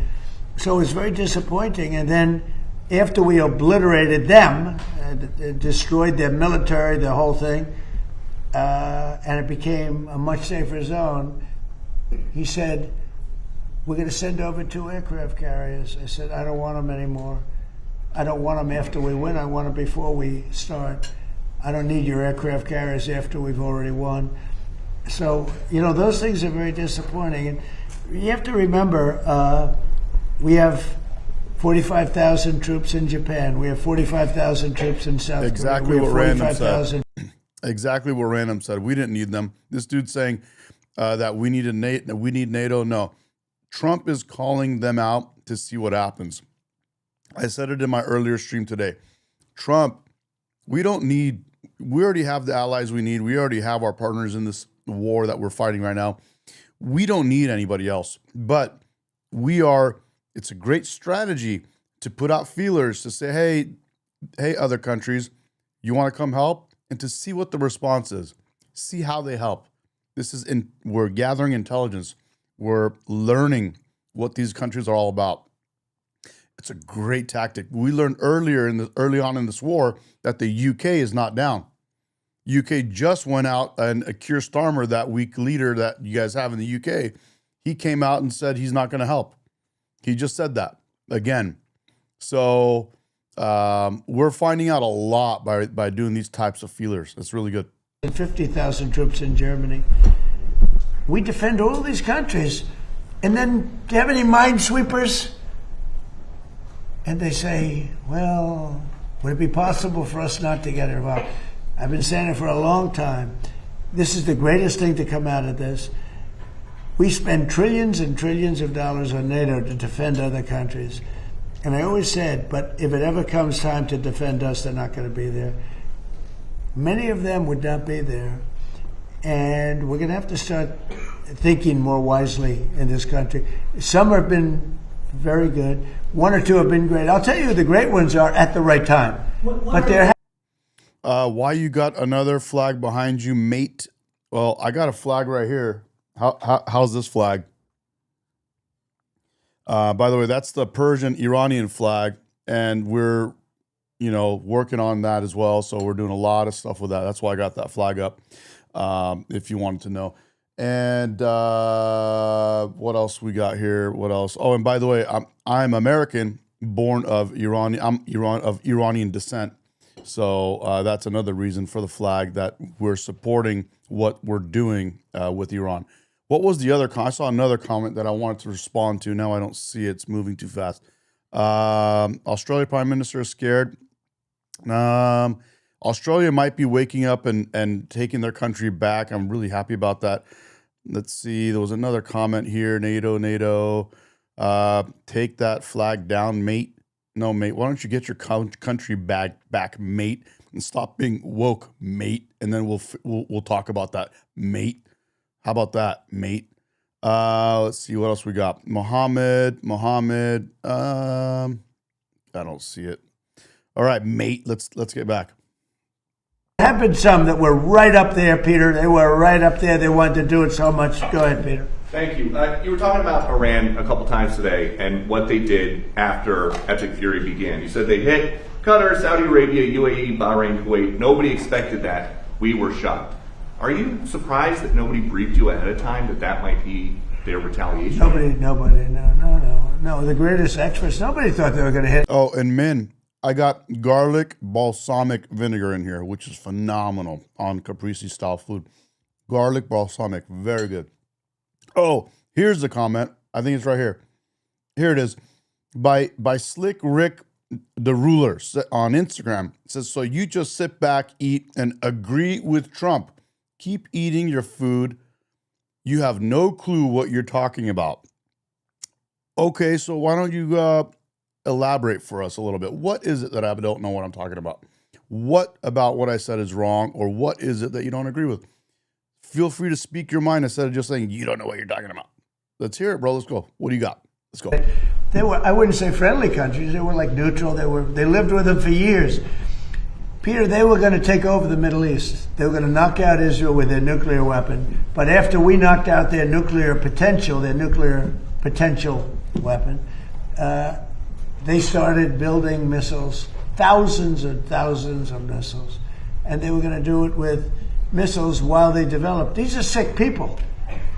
A: So it was very disappointing. And then after we obliterated them, destroyed their military, the whole thing, and it became a much safer zone, he said, we're going to send over 2 aircraft carriers. I said, I don't want them anymore. I don't want them after we win. I want them before we start. I don't need your aircraft carriers after we've already won. So, those things are very disappointing. And you have to remember, we have 45,000 troops in Japan. We have 45,000 troops in South
C: Exactly
A: Korea.
C: what Random said. Exactly what Random said. We didn't need them. This dude's saying that we need NATO. No. Trump is calling them out to see what happens. I said it in my earlier stream today. Trump, we already have the allies we need. We already have our partners in this war that we're fighting right now. We don't need anybody else. But it's a great strategy to put out feelers to say, hey, other countries, you want to come help? And to see what the response is. See how they help. We're gathering intelligence. We're learning what these countries are all about. It's a great tactic. We learned early on in this war that the UK is not down. UK just went out, and Keir Starmer, that weak leader that you guys have in the UK, he came out and said he's not going to help. He just said that again. So we're finding out a lot by doing these types of feelers. It's really good.
A: 50,000 troops in Germany. we defend all these countries, and then do you have any minesweepers? And they say, well, would it be possible for us not to get involved? I've been saying it for a long time. This is the greatest thing to come out of this. We spend trillions and trillions of dollars on NATO to defend other countries. And I always said, but if it ever comes time to defend us, they're not going to be there. Many of them would not be there. And we're going to have to start thinking more wisely in this country. Some have been very good. One or two have been great. I'll tell you who the great ones are at the right time. But they're
C: Why you got another flag behind you, mate? Well, I got a flag right here. How's this flag? By the way, that's the Persian-Iranian flag, and we're, working on that as well. So we're doing a lot of stuff with that. That's why I got that flag up, if you wanted to know. And what else we got here? What else? Oh, and by the way, I'm American, born of Iranian. I'm of Iranian descent. So that's another reason for the flag, that we're supporting what we're doing with Iran. What was the other? I saw another comment that I wanted to respond to. Now I don't see it. It's moving too fast. Australia Prime Minister is scared. Australia might be waking up and taking their country back. I'm really happy about that. Let's see. There was another comment here. NATO. Take that flag down, mate. No, mate. Why don't you get your country back, mate, and stop being woke, mate? And then we'll talk about that, mate. How about that, mate? Let's see what else we got. Mohammed. I don't see it. All right, mate. Let's get back.
A: There have been some that were right up there, Peter. They were right up there. They wanted to do it so much. Go ahead, Peter.
J: Thank you. You were talking about Iran a couple times today and what they did after Epic Fury began. You said they hit Qatar, Saudi Arabia, UAE, Bahrain, Kuwait. Nobody expected that. We were shocked. Are you surprised that nobody briefed you ahead of time that might be their retaliation?
A: Nobody, no. The greatest experts, nobody thought they were going to hit.
C: Oh, and men, I got garlic balsamic vinegar in here, which is phenomenal on Caprese style food. Garlic balsamic, very good. Oh, here's the comment. I think it's right here. Here it is. By Slick Rick the Ruler on Instagram. It says, so you just sit back, eat, and agree with Trump. Keep eating your food. You have no clue what you're talking about. Okay, so why don't you elaborate for us a little bit? What is it that I don't know what I'm talking about? What about what I said is wrong, or what is it that you don't agree with? Feel free to speak your mind instead of just saying you don't know what you're talking about. Let's hear it, bro. Let's go. What do you got? Let's go.
A: They were, I wouldn't say friendly countries. They were like neutral. They lived with them for years. Peter, they were going to take over the Middle East. They were going to knock out Israel with their nuclear weapon. But after we knocked out their nuclear potential weapon, they started building missiles, thousands and thousands of missiles. And they were going to do it with missiles while they developed. These are sick people.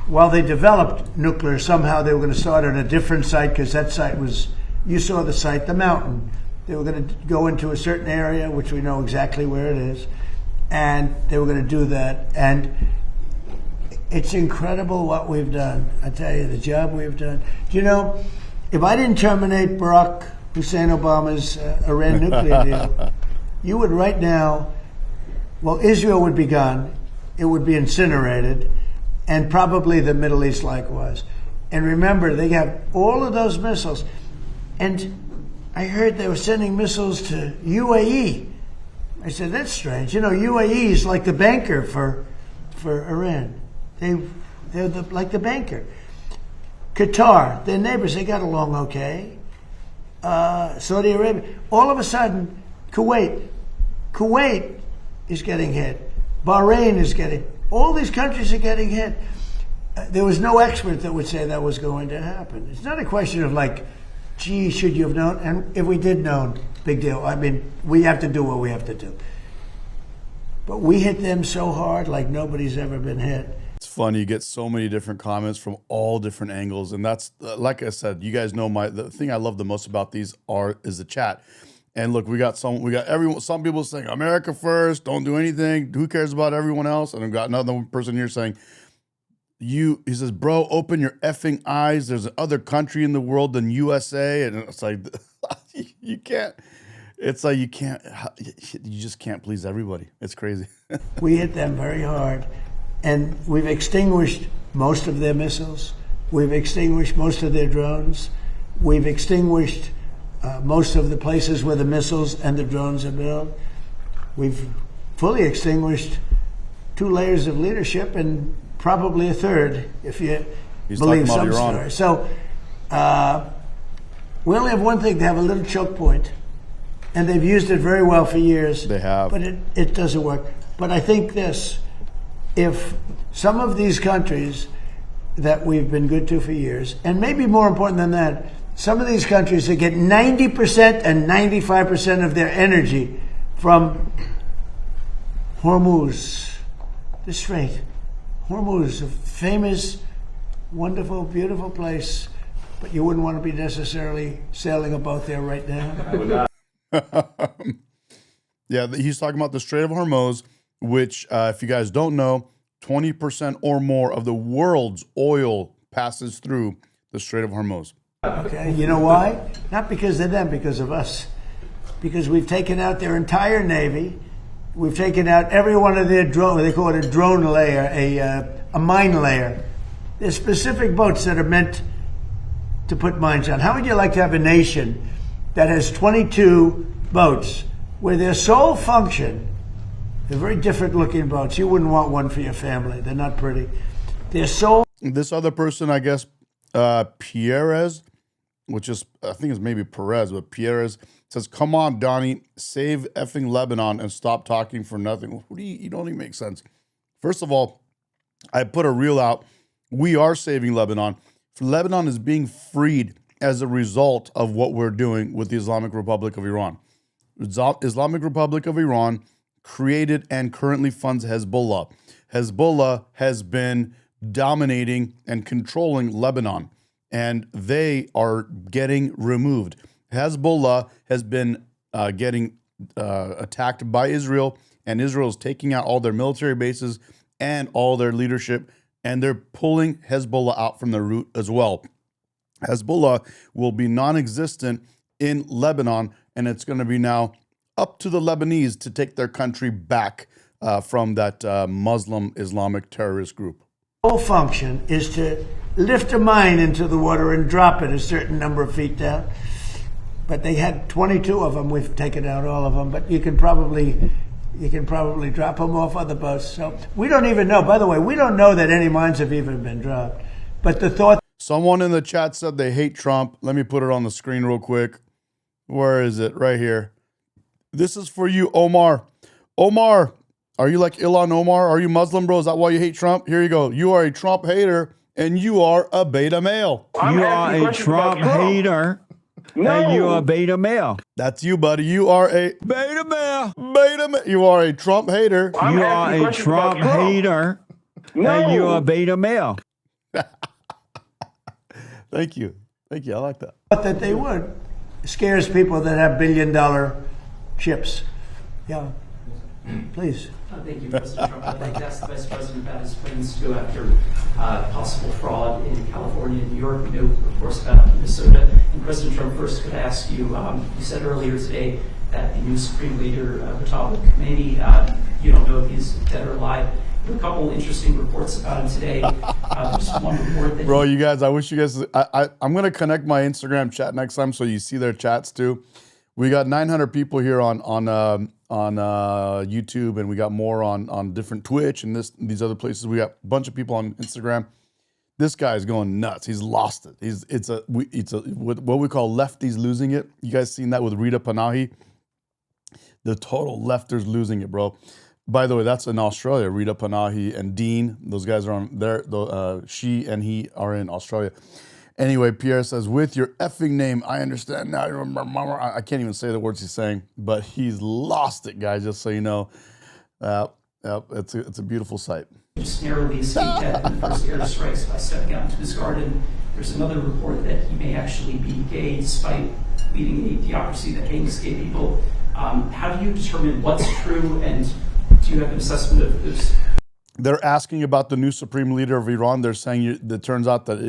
A: While they developed nuclear, somehow they were going to start at a different site, because that site was, you saw the site, the mountain. They were going to go into a certain area, which we know exactly where it is, and they were going to do that. And it's incredible what we've done. I tell you, the job we've done. Do you know, if I didn't terminate Barack Hussein Obama's Iran nuclear deal, you would right now, well, Israel would be gone. It would be incinerated, and probably the Middle East likewise. And remember, they have all of those missiles. And I heard they were sending missiles to UAE. I said, that's strange. UAE is like the banker for Iran. They're like the banker. Qatar, their neighbors, they got along okay. Saudi Arabia. All of a sudden, Kuwait is getting hit. Bahrain is getting, all these countries are getting hit. There was no expert that would say that was going to happen. It's not a question of like, gee, should you have known? And if we did know, big deal. I mean, we have to do what we have to do. But we hit them so hard like nobody's ever been hit.
C: It's funny. You get so many different comments from all different angles. And that's, like I said, you guys know the thing I love the most about these is the chat. And look, we got everyone, some people saying, America first, don't do anything. Who cares about everyone else? And I've got another person here saying, he says, bro, open your effing eyes. There's another country in the world than USA. And it's like, you can't, it's like, you just can't please everybody. It's crazy.
A: We hit them very hard, and we've extinguished most of their missiles. We've extinguished most of their drones. We've extinguished most of the places where the missiles and the drones are built. We've fully extinguished 2 layers of leadership and probably a third, if you believe some
C: Iran.
A: story. So we only have one thing: to have a little choke point, and they've used it very well for years.
C: They have.
A: But it doesn't work. But I think this, if some of these countries that we've been good to for years, and maybe more important than that, some of these countries that get 90% and 95% of their energy from Hormuz, the Strait. Hormuz, a famous, wonderful, beautiful place, but you wouldn't want to be necessarily sailing a boat there right now.
C: Yeah, he's talking about the Strait of Hormuz, which, if you guys don't know, 20% or more of the world's oil passes through the Strait of Hormuz.
A: Okay, you know why? Not because of them, because of us. Because we've taken out their entire Navy. We've taken out every one of their drone, they call it a drone layer, a mine layer. There's specific boats that are meant to put mines on. How would you like to have a nation that has 22 boats where their sole function, they're very different looking boats. You wouldn't want one for your family. They're not pretty. Their sole...
C: This other person, I guess, Pierres, which is, I think it's maybe Perez, but Pierres says, come on, Donnie, save effing Lebanon and stop talking for nothing. You don't even make sense. First of all, I put a reel out. We are saving Lebanon. Lebanon is being freed as a result of what we're doing with the Islamic Republic of Iran. Islamic Republic of Iran created and currently funds Hezbollah. Hezbollah has been dominating and controlling Lebanon, and they are getting removed. Hezbollah has been getting attacked by Israel, and Israel is taking out all their military bases and all their leadership, and they're pulling Hezbollah out from the root as well. Hezbollah will be non-existent in Lebanon, and it's going to be now up to the Lebanese to take their country back from that Muslim Islamic terrorist group.
A: Whole function is to lift a mine into the water and drop it a certain number of feet down. But they had 22 of them. We've taken out all of them, but you can probably drop them off other boats. So we don't even know. By the way, we don't know that any mines have even been dropped. But the thought...
C: Someone in the chat said they hate Trump. Let me put it on the screen real quick. Where is it? Right here. This is for you, Omar. Omar, are you like Ilhan Omar? Are you Muslim, bro? Is that why you hate Trump? Here you go. You are a Trump hater, and you are a beta male.
K: You are a Trump hater. No. And you are a beta male.
C: That's you, buddy. You are a
K: beta male.
C: Beta male. You are a Trump hater.
K: You are a Trump hater. No. And you are a beta male.
C: Thank you. Thank you. I like that.
A: That they would. Scares people that have billion-dollar chips. Yeah. Please.
G: Thank you, President Trump. I'd like to ask the Vice President about his plans to go after possible fraud in California and New York. We know, of course, about Minnesota. And President Trump, first could I ask you, you said earlier today that the new Supreme Leader, Medi, you don't know if he's dead or alive. There were a couple interesting reports about him today. Just one report that...
C: Bro, you guys, I wish you guys... I'm going to connect my Instagram chat next time so you see their chats too. We got 900 people here on YouTube, and we got more on different Twitch and these other places. We got a bunch of people on Instagram. This guy's going nuts. He's lost it. It's what we call lefties losing it. You guys seen that with Rita Panahi? The total lefters losing it, bro. By the way, that's in Australia. Rita Panahi and Dean, those guys are on there. She and he are in Australia. Anyway, Pierre says, with your effing name, I understand now. I can't even say the words he's saying, but he's lost it, guys, just so you know. It's a beautiful sight.
G: Just narrowly escaped death in the first airstrikes by stepping out into his garden. There's another report that he may actually be gay despite leading a theocracy that hangs gay people. How do you determine what's true, and do you have an assessment of this?
C: They're asking about the new supreme leader of Iran. They're saying it turns out that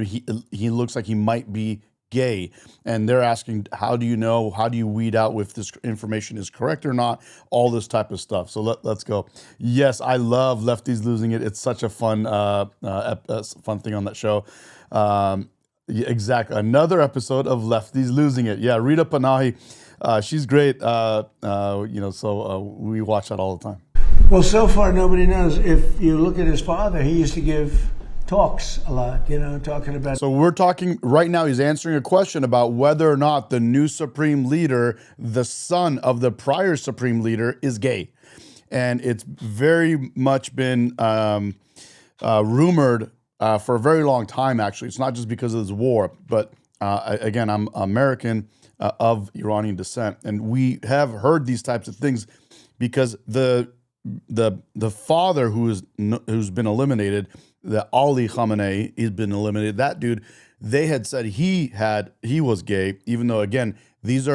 C: he looks like he might be gay, and they're asking, how do you know? How do you weed out if this information is correct or not? All this type of stuff. So let's go. Yes, I love Lefties Losing It. It's such a fun fun thing on that show. Yeah, exactly. Another episode of Lefties Losing It. Yeah, Rita Panahi, she's great. So we watch that all the time.
A: Well, so far nobody knows. If you look at his father, he used to give talks a lot, talking about.
C: So we're talking right now, he's answering a question about whether or not the new supreme leader, the son of the prior supreme leader, is gay. And it's very much been rumored for a very long time, actually. It's not just because of this war, but again, I'm American of Iranian descent. And we have heard these types of things because the father who's been eliminated, the Ali Khamenei, he's been eliminated. That dude, they had said he was gay, even though again this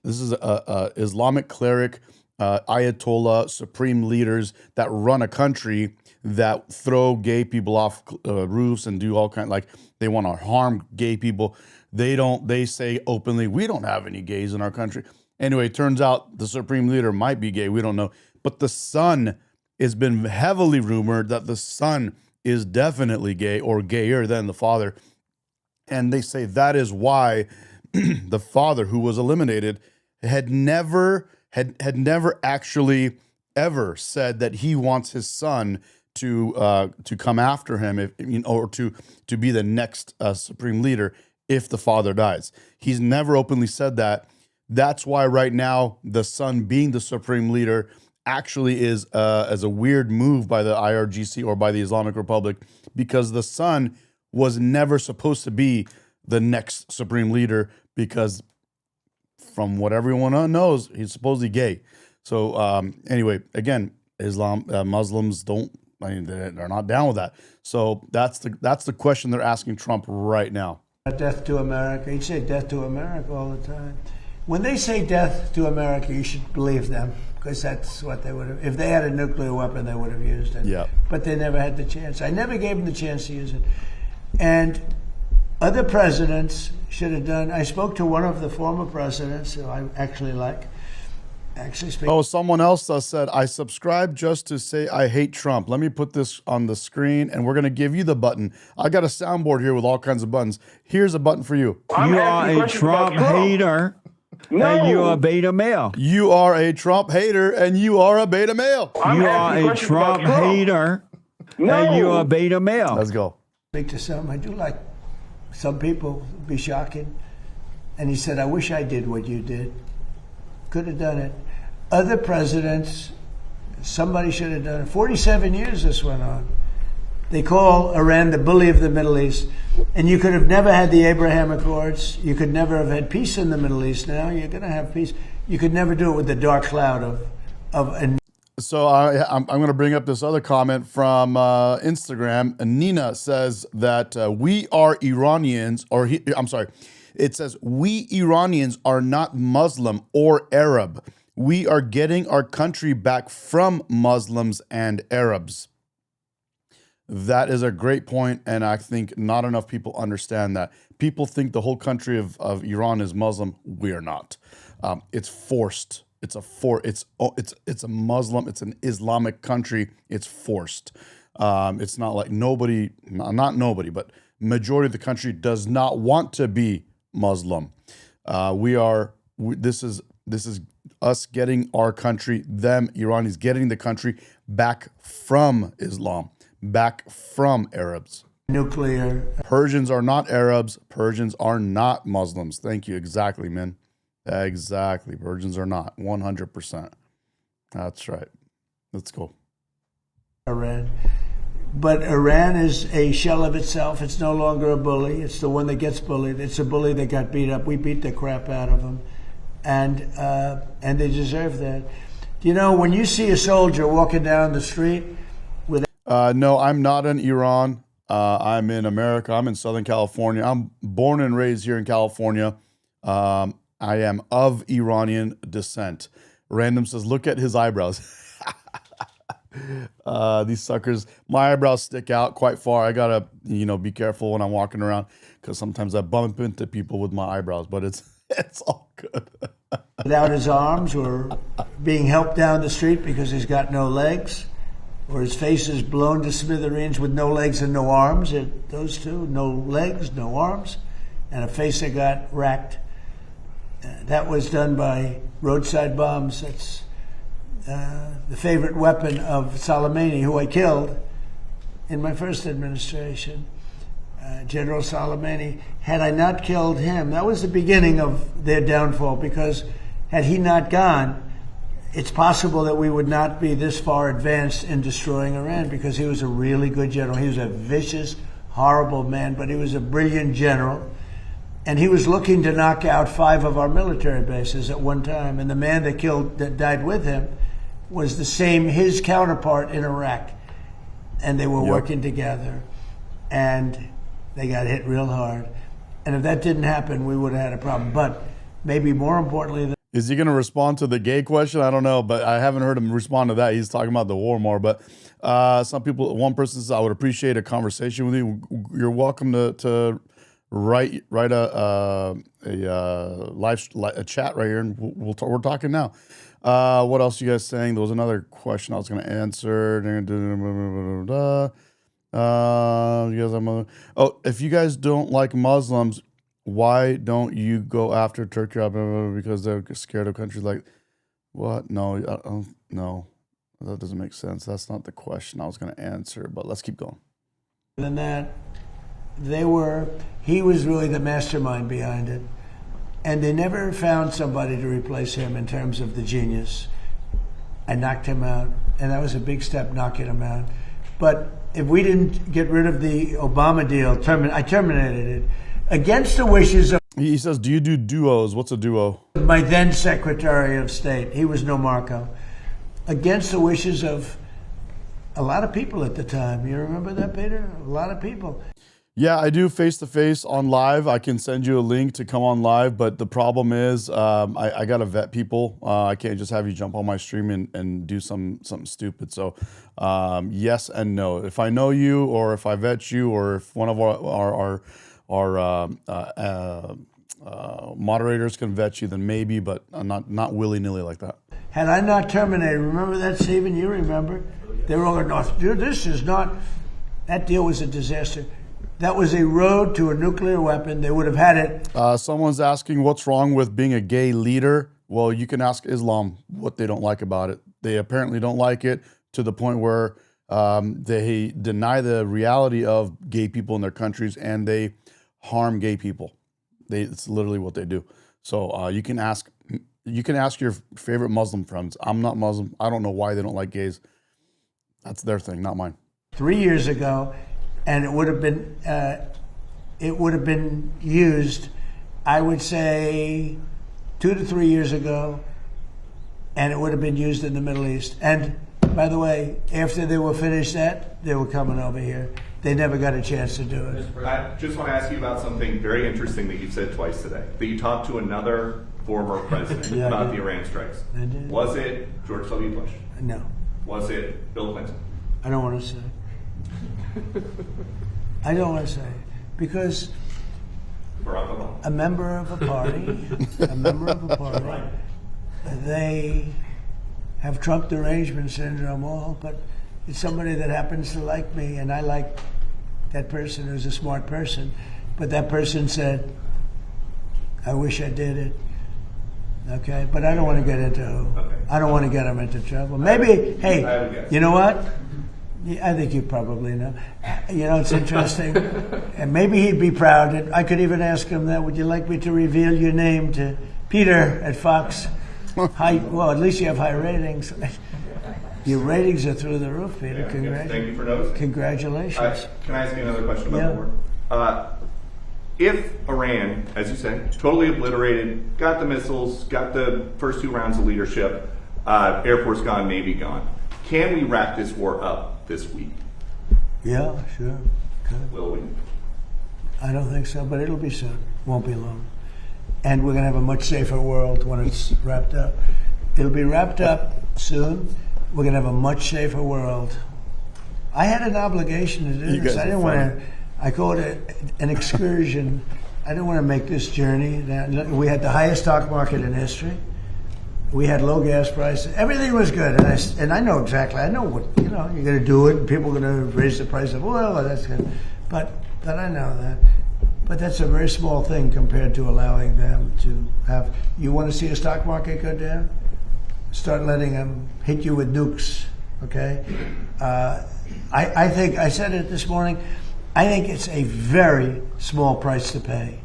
C: is a Islamic cleric, Ayatollah, supreme leaders that run a country that throw gay people off roofs and do all kind, like they want to harm gay people. They say openly, we don't have any gays in our country. Anyway, it turns out the supreme leader might be gay. We don't know. But the son has been heavily rumored that the son is definitely gay or gayer than the father. And they say that is why the father, who was eliminated, had never actually ever said that he wants his son to come after him, or to be the next supreme leader if the father dies. He's never openly said that. That's why right now the son being the supreme leader actually is as a weird move by the IRGC or by the Islamic Republic, because the son was never supposed to be the next supreme leader, because from what everyone knows, he's supposedly gay. So anyway, again, Muslims they're not down with that. So that's the question they're asking Trump right now.
A: Death to America. He'd say death to America all the time. When they say death to America, you should believe them, because that's what they would have. If they had a nuclear weapon, they would have used it.
C: Yeah.
A: But they never had the chance. I never gave them the chance to use it. And other presidents should have done. I spoke to one of the former presidents who I actually like.
C: Oh, someone else said, I subscribe just to say I hate Trump. Let me put this on the screen, and we're going to give you the button. I got a soundboard here with all kinds of buttons. Here's a button for you.
K: You are a Trump hater.
J: No.
K: And you are a beta male.
C: You are a Trump hater, and you are a beta male.
K: You are a Trump hater. And you are a beta male.
C: Let's go.
A: Speak to some. I do like some people. Be shocking. And he said, I wish I did what you did. Could have done it. Other presidents, somebody should have done it. 47 years this went on. They call Iran the bully of the Middle East. And you could have never had the Abraham Accords. You could never have had peace in the Middle East. Now you're going to have peace. You could never do it with the dark cloud of.
C: So I'm going to bring up this other comment from Instagram. Nina says that we are Iranians, it says, we Iranians are not Muslim or Arab. We are getting our country back from Muslims and Arabs. That is a great point, and I think not enough people understand that. People think the whole country of Iran is Muslim. We are not. It's forced. It's a Muslim. It's an Islamic country. It's forced. It's not like not nobody, but majority of the country does not want to be Muslim. This is us getting our country, them Iranis getting the country back from Islam, back from Arabs.
A: Nuclear.
C: Persians are not Arabs. Persians are not Muslims. Thank you. Exactly, man. Exactly. Persians are not. 100%. That's right. Let's go.
A: Iran. But Iran is a shell of itself. It's no longer a bully. It's the one that gets bullied. It's a bully that got beat up. We beat the crap out of them. And they deserve that. You know, when you see a soldier walking down the street with...
C: No, I'm not in Iran. I'm in America. I'm in Southern California. I'm born and raised here in California. I am of Iranian descent. Random says, look at his eyebrows. These suckers, my eyebrows stick out quite far. I gotta, be careful when I'm walking around because sometimes I bump into people with my eyebrows, but it's all good.
A: Without his arms, or being helped down the street because he's got no legs, or his face is blown to smithereens with no legs and no arms. Those two, no legs, no arms, and a face that got racked. That was done by roadside bombs. That's the favorite weapon of Soleimani, who I killed in my first administration. General Soleimani. Had I not killed him, that was the beginning of their downfall, because had he not gone, it's possible that we would not be this far advanced in destroying Iran, because he was a really good general. He was a vicious, horrible man, but he was a brilliant general. And he was looking to knock out 5 of our military bases at one time. And the man that died with him was his counterpart in Iraq. And they were working together. And they got hit real hard. And if that didn't happen, we would have had a problem. But maybe more importantly,
C: is he going to respond to the gay question? I don't know, but I haven't heard him respond to that. He's talking about the war more. But one person says, I would appreciate a conversation with you. You're welcome to write a chat right here, and we're talking now. What else are you guys saying? There was another question I was going to answer. If you guys don't like Muslims, why don't you go after Turkey? Because they're scared of countries like what? No, no, that doesn't make sense. That's not the question I was going to answer. But let's keep going.
A: Than that, he was really the mastermind behind it, and they never found somebody to replace him in terms of the genius. I knocked him out, and that was a big step, knocking him out. But if we didn't get rid of the Obama deal, I terminated it against the wishes of.
C: He says, "Do you do duos? What's a duo?"
A: My then Secretary of State. He was no Marco. Against the wishes of a lot of people at the time. You remember that, Peter? A lot of people.
C: Yeah, I do face-to-face on live. I can send you a link to come on live, but the problem is I got to vet people. I can't just have you jump on my stream and do something stupid. So yes and no. If I know you, or if I vet you, or if one of our moderators can vet you, then maybe, but not willy-nilly like that.
A: Had I not terminated, remember that, Stephen? You remember? They were all going, no, dude, this is not, that deal was a disaster. That was a road to a nuclear weapon. They would have had it.
C: Someone's asking what's wrong with being a gay leader. Well, you can ask Islam what they don't like about it. They apparently don't like it to the point where they deny the reality of gay people in their countries, and they harm gay people. It's literally what they do. So you can ask your favorite Muslim friends. I'm not Muslim. I don't know why they don't like gays. That's their thing, not mine.
A: 3 years ago, and it would have been used, I would say 2 to 3 years ago, and it would have been used in the Middle East. And by the way, after they were finished that, they were coming over here. They never got a chance to do it.
J: I just want to ask you about something very interesting that you said twice today. That you talked to another former president about the Iran strikes.
A: I did.
J: Was it George W. Bush?
A: No.
J: Was it Bill Clinton?
A: I don't want to say. I don't want to say. Because
J: Barack Obama.
A: a member of a party, they have Trump derangement syndrome all, but it's somebody that happens to like me, and I like that person who's a smart person. But that person said, I wish I did it. Okay? But I don't want to get into who.
J: Okay.
A: I don't want to get him into trouble. Maybe, hey, you know what? I think you probably know. You know, it's interesting. And maybe he'd be proud. I could even ask him that. Would you like me to reveal your name to Peter at Fox? Well, at least you have high ratings. Your ratings are through the roof, Peter.
J: Yeah, thank you for noticing.
A: Congratulations.
J: Can I ask you another question about the war? If Iran, as you say, totally obliterated, got the missiles, got the first 2 rounds of leadership, Air Force gone, Navy gone, can we wrap this war up this week?
A: Yeah, sure. Good.
J: Will we?
A: I don't think so, but it'll be soon. Won't be long. And we're going to have a much safer world when it's wrapped up. It'll be wrapped up soon. we're going to have a much safer world. I had an obligation to do
C: You
A: this.
C: guys
A: I
C: are
A: didn't
C: funny.
A: want to. I called it an excursion. I didn't want to make this journey. We had the highest stock market in history. We had low gas prices. Everything was good, and I know exactly. I know what you're going to do it, and people are going to raise the price of oil. And that's good, but I know that. But that's a very small thing compared to allowing them to have. You want to see a stock market go down? Start letting them hit you with nukes. Okay. I think I said it this morning. I think it's a very small price to pay.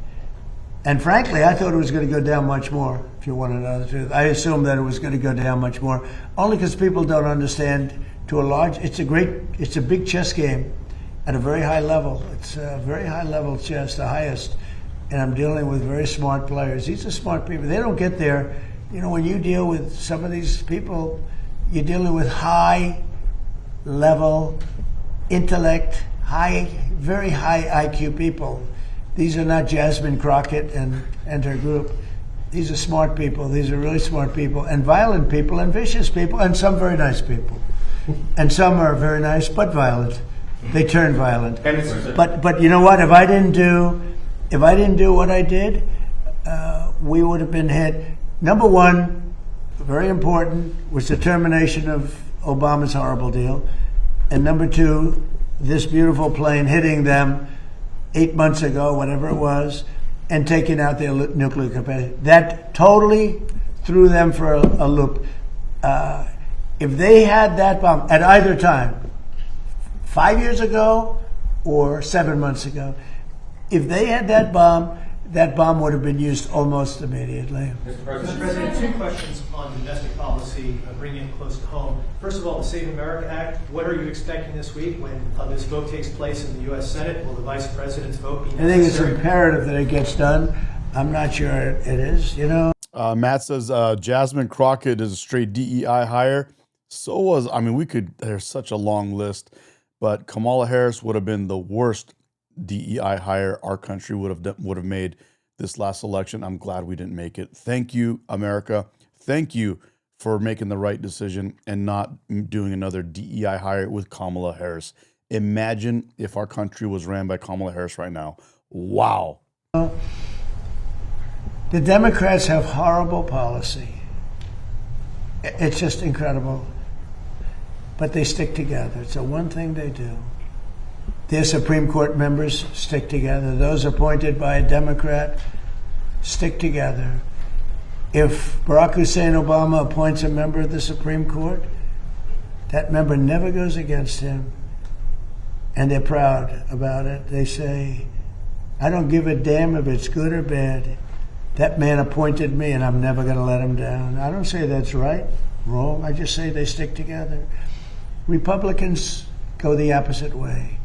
A: And frankly, I thought it was going to go down much more, if you want to know the truth. I assumed that it was going to go down much more, only because people don't understand to a large, it's a big chess game at a very high level. It's a very high level chess, the highest. And I'm dealing with very smart players. These are smart people. They don't get there. When you deal with some of these people, you're dealing with high level intellect, very high IQ people. These are not Jasmine Crockett and her group. These are smart people. These are really smart people, and violent people, and vicious people, and some very nice people. And some are very nice but violent. They turn violent. But you know what? If I didn't do what I did, we would have been hit. Number one, very important, was the termination of Obama's horrible deal, and number two, this beautiful plane hitting them 8 months ago, whatever it was, and taking out their nuclear capacity. That totally threw them for a loop. If they had that bomb at either time, 5 years ago or 7 months ago, if they had that bomb would have been used almost immediately.
I: Mr. President, two questions on domestic policy, bringing it close to home. First of all, the Save America Act. What are you expecting this week when this vote takes place in the U.S. Senate? Will the Vice President's vote be necessary?
A: I think it's imperative that it gets done. I'm not sure it is,
C: Matt says Jasmine Crockett is a straight DEI hire. So was, there's such a long list, but Kamala Harris would have been the worst DEI hire our country would have made this last election. I'm glad we didn't make it. Thank you, America. Thank you for making the right decision and not doing another DEI hire with Kamala Harris. Imagine if our country was ran by Kamala Harris right now. Wow.
A: The Democrats have horrible policy. It's just incredible. But they stick together. It's the one thing they do. Their Supreme Court members stick together. Those appointed by a Democrat stick together. If Barack Hussein Obama appoints a member of the Supreme Court, that member never goes against him. And they're proud about it. They say, I don't give a damn if it's good or bad. That man appointed me and I'm never going to let him down. I don't say that's right, wrong. I just say they stick together. Republicans go the opposite way.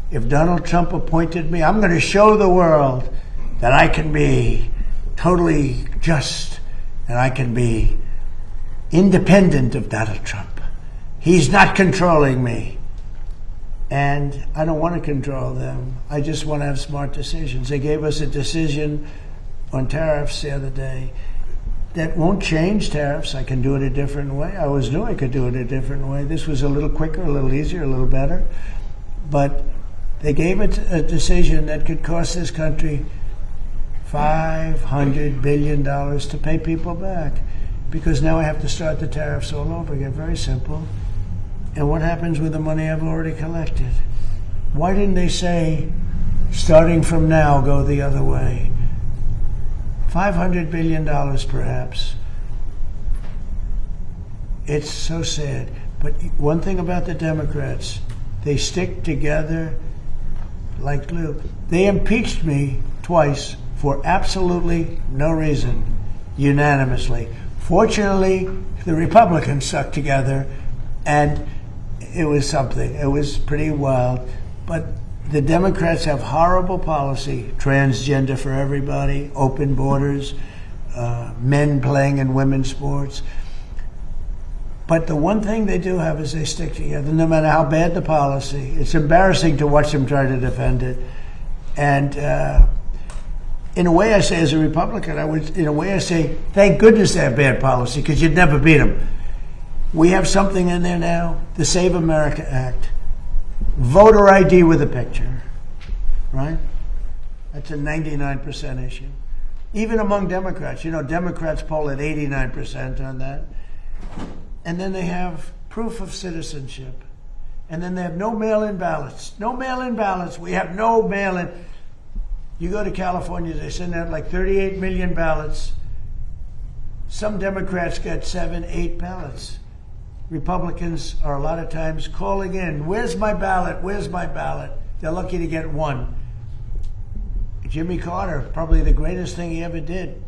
A: If Donald Trump appointed me, I'm going to show the world that I can be totally just and I can be independent of Donald Trump. He's not controlling me. And I don't want to control them. I just want to have smart decisions. They gave us a decision on tariffs the other day that won't change tariffs. I can do it a different way. I always knew I could do it a different way. This was a little quicker, a little easier, a little better. But they gave it a decision that could cost this country $500 billion to pay people back, because now I have to start the tariffs all over again. Very simple. And what happens with the money I've already collected? Why didn't they say, starting from now, go the other way? $500 billion, perhaps. It's so sad. But one thing about the Democrats, they stick together like glue. They impeached me twice for absolutely no reason, unanimously. Fortunately, the Republicans stuck together, and it was something. It was pretty wild. But the Democrats have horrible policy, transgender for everybody, open borders, men playing in women's sports. But the one thing they do have is they stick together, no matter how bad the policy. It's embarrassing to watch them try to defend it. And in a way, I say, as a Republican, I say, thank goodness they have bad policy, because you'd never beat them. We have something in there now, the Save America Act. Voter ID with a picture, right? That's a 99% issue. Even among Democrats, Democrats poll at 89% on that. And then they have proof of citizenship. And then they have no mail-in ballots. No mail-in ballots. We have no mail-in. You go to California, they send out like 38 million ballots. Some Democrats get 7, 8 ballots. Republicans are a lot of times calling in, where's my ballot? Where's my ballot? They're lucky to get one. Jimmy Carter, probably the greatest thing he ever did.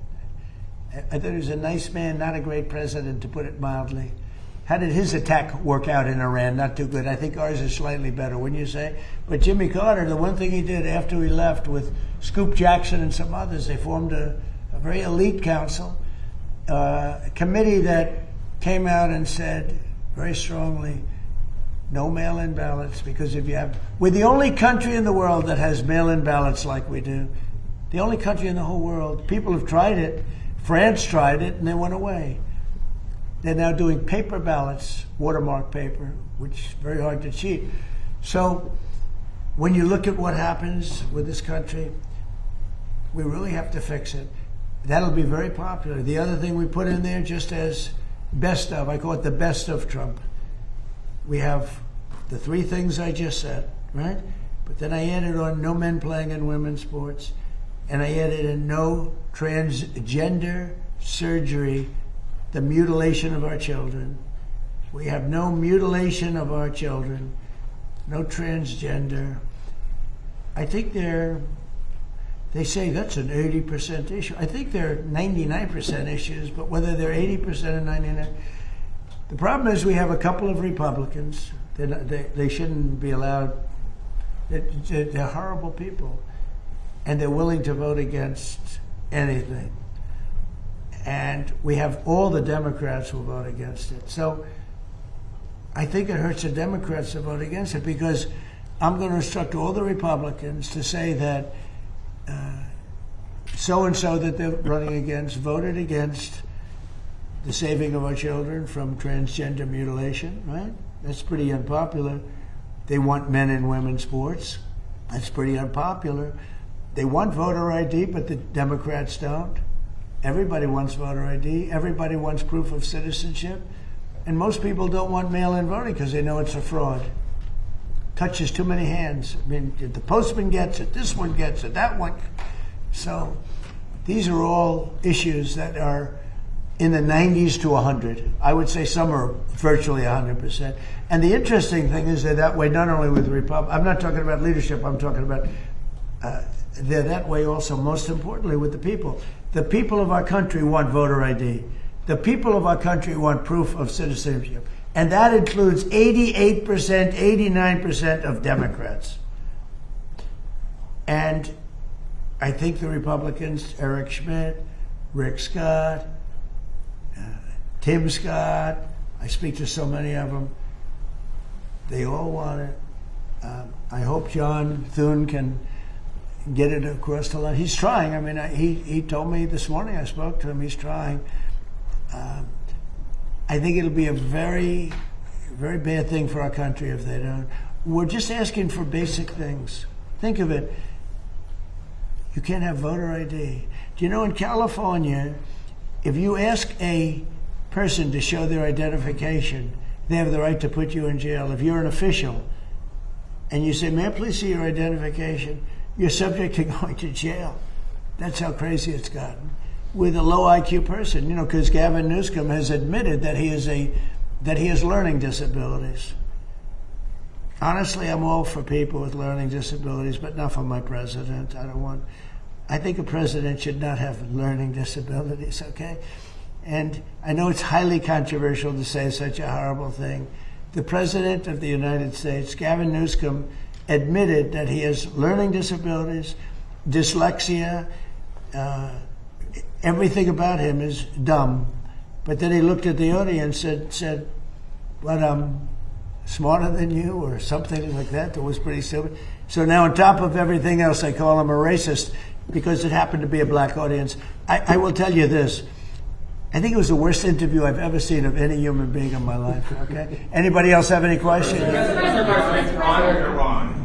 A: I thought he was a nice man, not a great president, to put it mildly. How did his attack work out in Iran? Not too good. I think ours is slightly better, wouldn't you say? But Jimmy Carter, the one thing he did after he left with Scoop Jackson and some others, they formed a very elite council, a committee that came out and said very strongly, no mail-in ballots, because we're the only country in the world that has mail-in ballots like we do. The only country in the whole world. People have tried it. France tried it and they went away. They're now doing paper ballots, watermark paper, which is very hard to cheat. So when you look at what happens with this country, we really have to fix it. That'll be very popular. The other thing we put in there just as best of, I call it the best of Trump. We have the 3 things I just said, right? But then I added on no men playing in women's sports, and I added in no transgender surgery, the mutilation of our children. We have no mutilation of our children, no transgender. I think they say that's an 80% issue. I think they're 99% issues, but whether they're 80% or 99%. The problem is we have a couple of Republicans. They shouldn't be allowed. They're horrible people. And they're willing to vote against anything. And we have all the Democrats who vote against it. So I think it hurts the Democrats to vote against it, because I'm going to instruct all the Republicans to say that so-and-so that they're running against voted against the saving of our children from transgender mutilation, right? That's pretty unpopular. They want men and women's sports. That's pretty unpopular. They want voter ID, but the Democrats don't. Everybody wants voter ID. Everybody wants proof of citizenship. And most people don't want mail-in voting because they know it's a fraud. Touches too many hands. I mean, the postman gets it, this one gets it, that one. So these are all issues that are in the 90s to 100. I would say some are virtually 100%. And the interesting thing is they're that way not only with the Republicans. I'm not talking about leadership. I'm talking about they're that way also, most importantly, with the people. The people of our country want voter ID. The people of our country want proof of citizenship. And that includes 88%, 89% of Democrats. And I think the Republicans, Eric Schmidt, Rick Scott, Tim Scott, I speak to so many of them, they all want it. I hope John Thune can get it across the line. He's trying. I mean, he told me this morning, I spoke to him, he's trying. I think it'll be a very, very bad thing for our country if they don't. We're just asking for basic things. Think of it. You can't have voter ID. Do you know in California, if you ask a person to show their identification, they have the right to put you in jail. If you're an official and you say, may I please see your identification, you're subject to going to jail. That's how crazy it's gotten. With a low IQ person, because Gavin Newsom has admitted that he has learning disabilities. Honestly, I'm all for people with learning disabilities, but not for my president. I think a president should not have learning disabilities, okay? And I know it's highly controversial to say such a horrible thing. The president of the United States, Gavin Newsom, admitted that he has learning disabilities, dyslexia, everything about him is dumb. But then he looked at the audience and said, "What, I'm smarter than you," or something like that. That was pretty stupid. So now on top of everything else, I call him a racist because it happened to be a black audience. I will tell you this. I think it was the worst interview I've ever seen of any human being in my life. Okay. Anybody else have any questions?
L: Iran.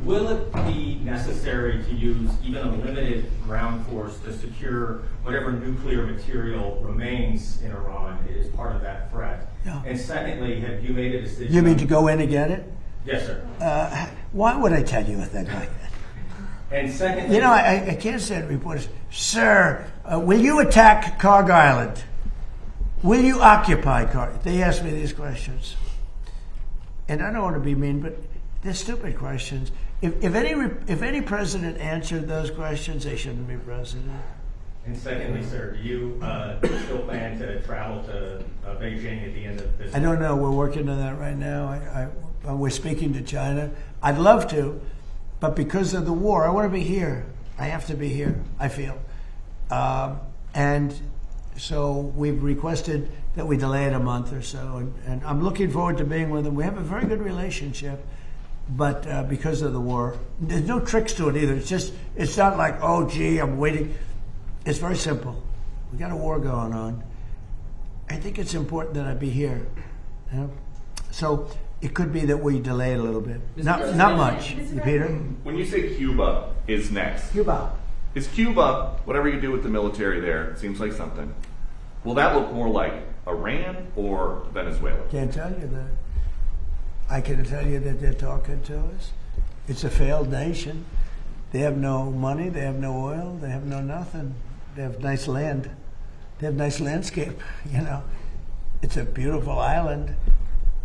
L: Will it be necessary to use even a limited ground force to secure whatever nuclear material remains in Iran? It is part of that threat.
A: Yeah.
L: And secondly, have you made a decision?
A: You mean to go in and get it?
L: Yes, sir.
A: Why would I tell you a thing like that?
L: And secondly,
A: You know, I can't say to reporters, sir, will you attack Karg Island? Will you occupy Karg? They ask me these questions. And I don't want to be mean, but they're stupid questions. If any president answered those questions, they shouldn't be president.
L: And secondly, sir, do you still plan to travel to Beijing at the end of this?
A: I don't know. We're working on that right now. We're speaking to China. I'd love to, but because of the war, I want to be here. I have to be here, I feel. And so we've requested that we delay it a month or so. And I'm looking forward to being with them. We have a very good relationship. But because of the war, there's no tricks to it either. It's not like, oh, gee, I'm waiting. It's very simple. We got a war going on. I think it's important that I be here. You know? So it could be that we delay it a little bit. Not much, Peter.
J: When you say Cuba is next,
G: Cuba.
J: is Cuba, whatever you do with the military there, it seems like something. Will that look more like Iran or Venezuela?
A: Can't tell you that. I can tell you that they're talking to us. It's a failed nation. They have no money. They have no oil. They have no nothing. They have nice land. They have nice landscape. You know, it's a beautiful island.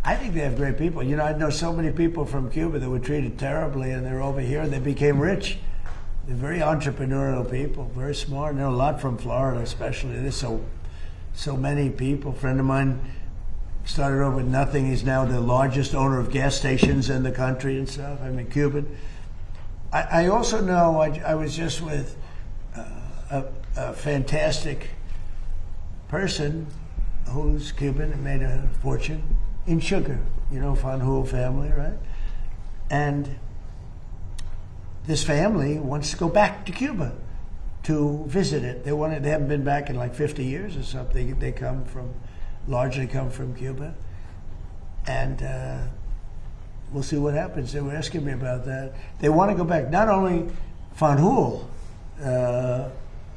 A: I think they have great people. You know, I know so many people from Cuba that were treated terribly, and they're over here and they became rich. They're very entrepreneurial people, very smart. I know a lot from Florida, especially. There's so many people. A friend of mine started over with nothing. He's now the largest owner of gas stations in the country and stuff. I mean, Cuban. I also know I was just with a fantastic person who's Cuban and made a fortune in sugar. You know, Fanjul family, right? And this family wants to go back to Cuba to visit it. They haven't been back in like 50 years or something. They largely come from Cuba. And we'll see what happens. They were asking me about that. They want to go back. Not only Fanjul, a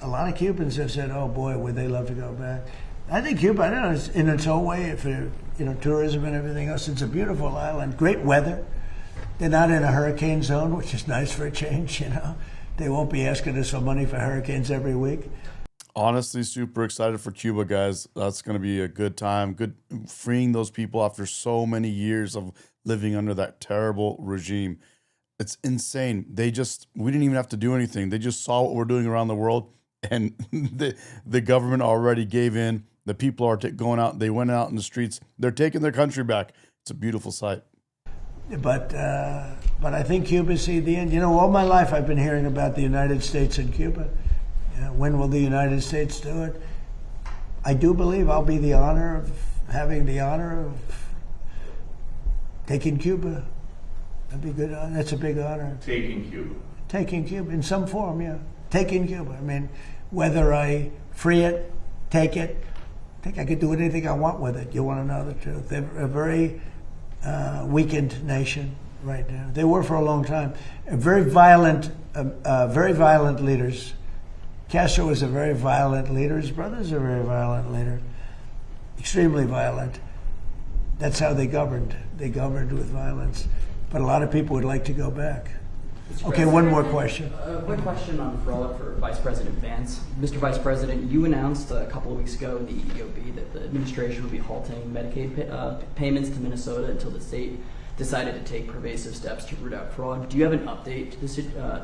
A: lot of Cubans have said, oh boy, would they love to go back. I think Cuba, I don't know, in its own way, for tourism and everything else, it's a beautiful island, great weather. They're not in a hurricane zone, which is nice for a change, you know. They won't be asking us for money for hurricanes every week.
C: Honestly, super excited for Cuba, guys. That's going to be a good time. Good freeing those people after so many years of living under that terrible regime. It's insane. We didn't even have to do anything. They just saw what we're doing around the world, and the government already gave in. The people are going out. They went out in the streets. They're taking their country back. It's a beautiful sight.
A: But I think Cuba see the end. You know, all my life I've been hearing about the United States and Cuba. When will the United States do it? I do believe I'll be having the honor of taking Cuba. That'd be good. That's a big honor.
J: Taking Cuba.
A: Taking Cuba in some form, yeah. Taking Cuba. I mean, whether I free it, take it, I think I could do anything I want with it. You want to know the truth? They're a very weakened nation right now. They were for a long time. Very violent leaders. Castro was a very violent leader. His brother's a very violent leader. Extremely violent. That's how they governed. They governed with violence. But a lot of people would like to go back. Okay, one more question.
G: Quick question on fraud for Vice President Vance. Mr. Vice President, you announced a couple of weeks ago in the EOB that the administration would be halting Medicaid payments to Minnesota until the state decided to take pervasive steps to root out fraud. Do you have an update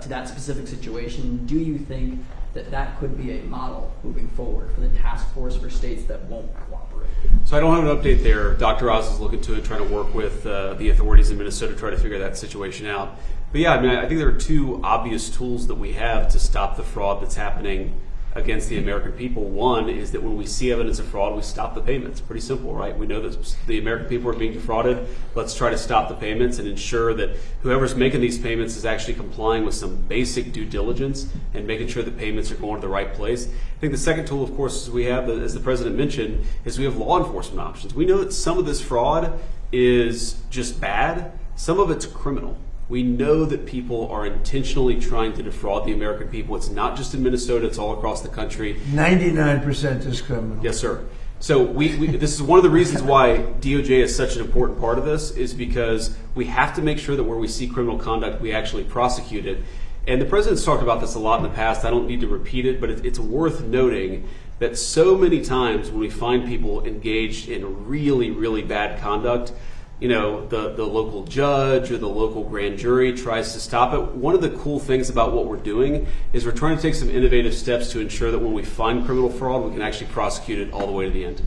G: to that specific situation? Do you think that could be a model moving forward for the task force for states that won't cooperate?
D: So I don't have an update there. Dr. Oz is looking to it, trying to work with the authorities in Minnesota to try to figure that situation out. But yeah, I mean, I think there are two obvious tools that we have to stop the fraud that's happening against the American people. One is that when we see evidence of fraud, we stop the payments. Pretty simple, right? We know that the American people are being defrauded. Let's try to stop the payments and ensure that whoever's making these payments is actually complying with some basic due diligence and making sure the payments are going to the right place. I think the second tool, of course, is we have, as the president mentioned, is we have law enforcement options. We know that some of this fraud is just bad. Some of it's criminal. We know that people are intentionally trying to defraud the American people. It's not just in Minnesota, it's all across the country.
A: 99% is criminal.
D: Yes, sir. So this is one of the reasons why DOJ is such an important part of this, is because we have to make sure that where we see criminal conduct, we actually prosecute it. And the president's talked about this a lot in the past. I don't need to repeat it, but it's worth noting that so many times when we find people engaged in really, really bad conduct, you know, the local judge or the local grand jury tries to stop it. One of the cool things about what we're doing is we're trying to take some innovative steps to ensure that when we find criminal fraud, we can actually prosecute it all the way to the end.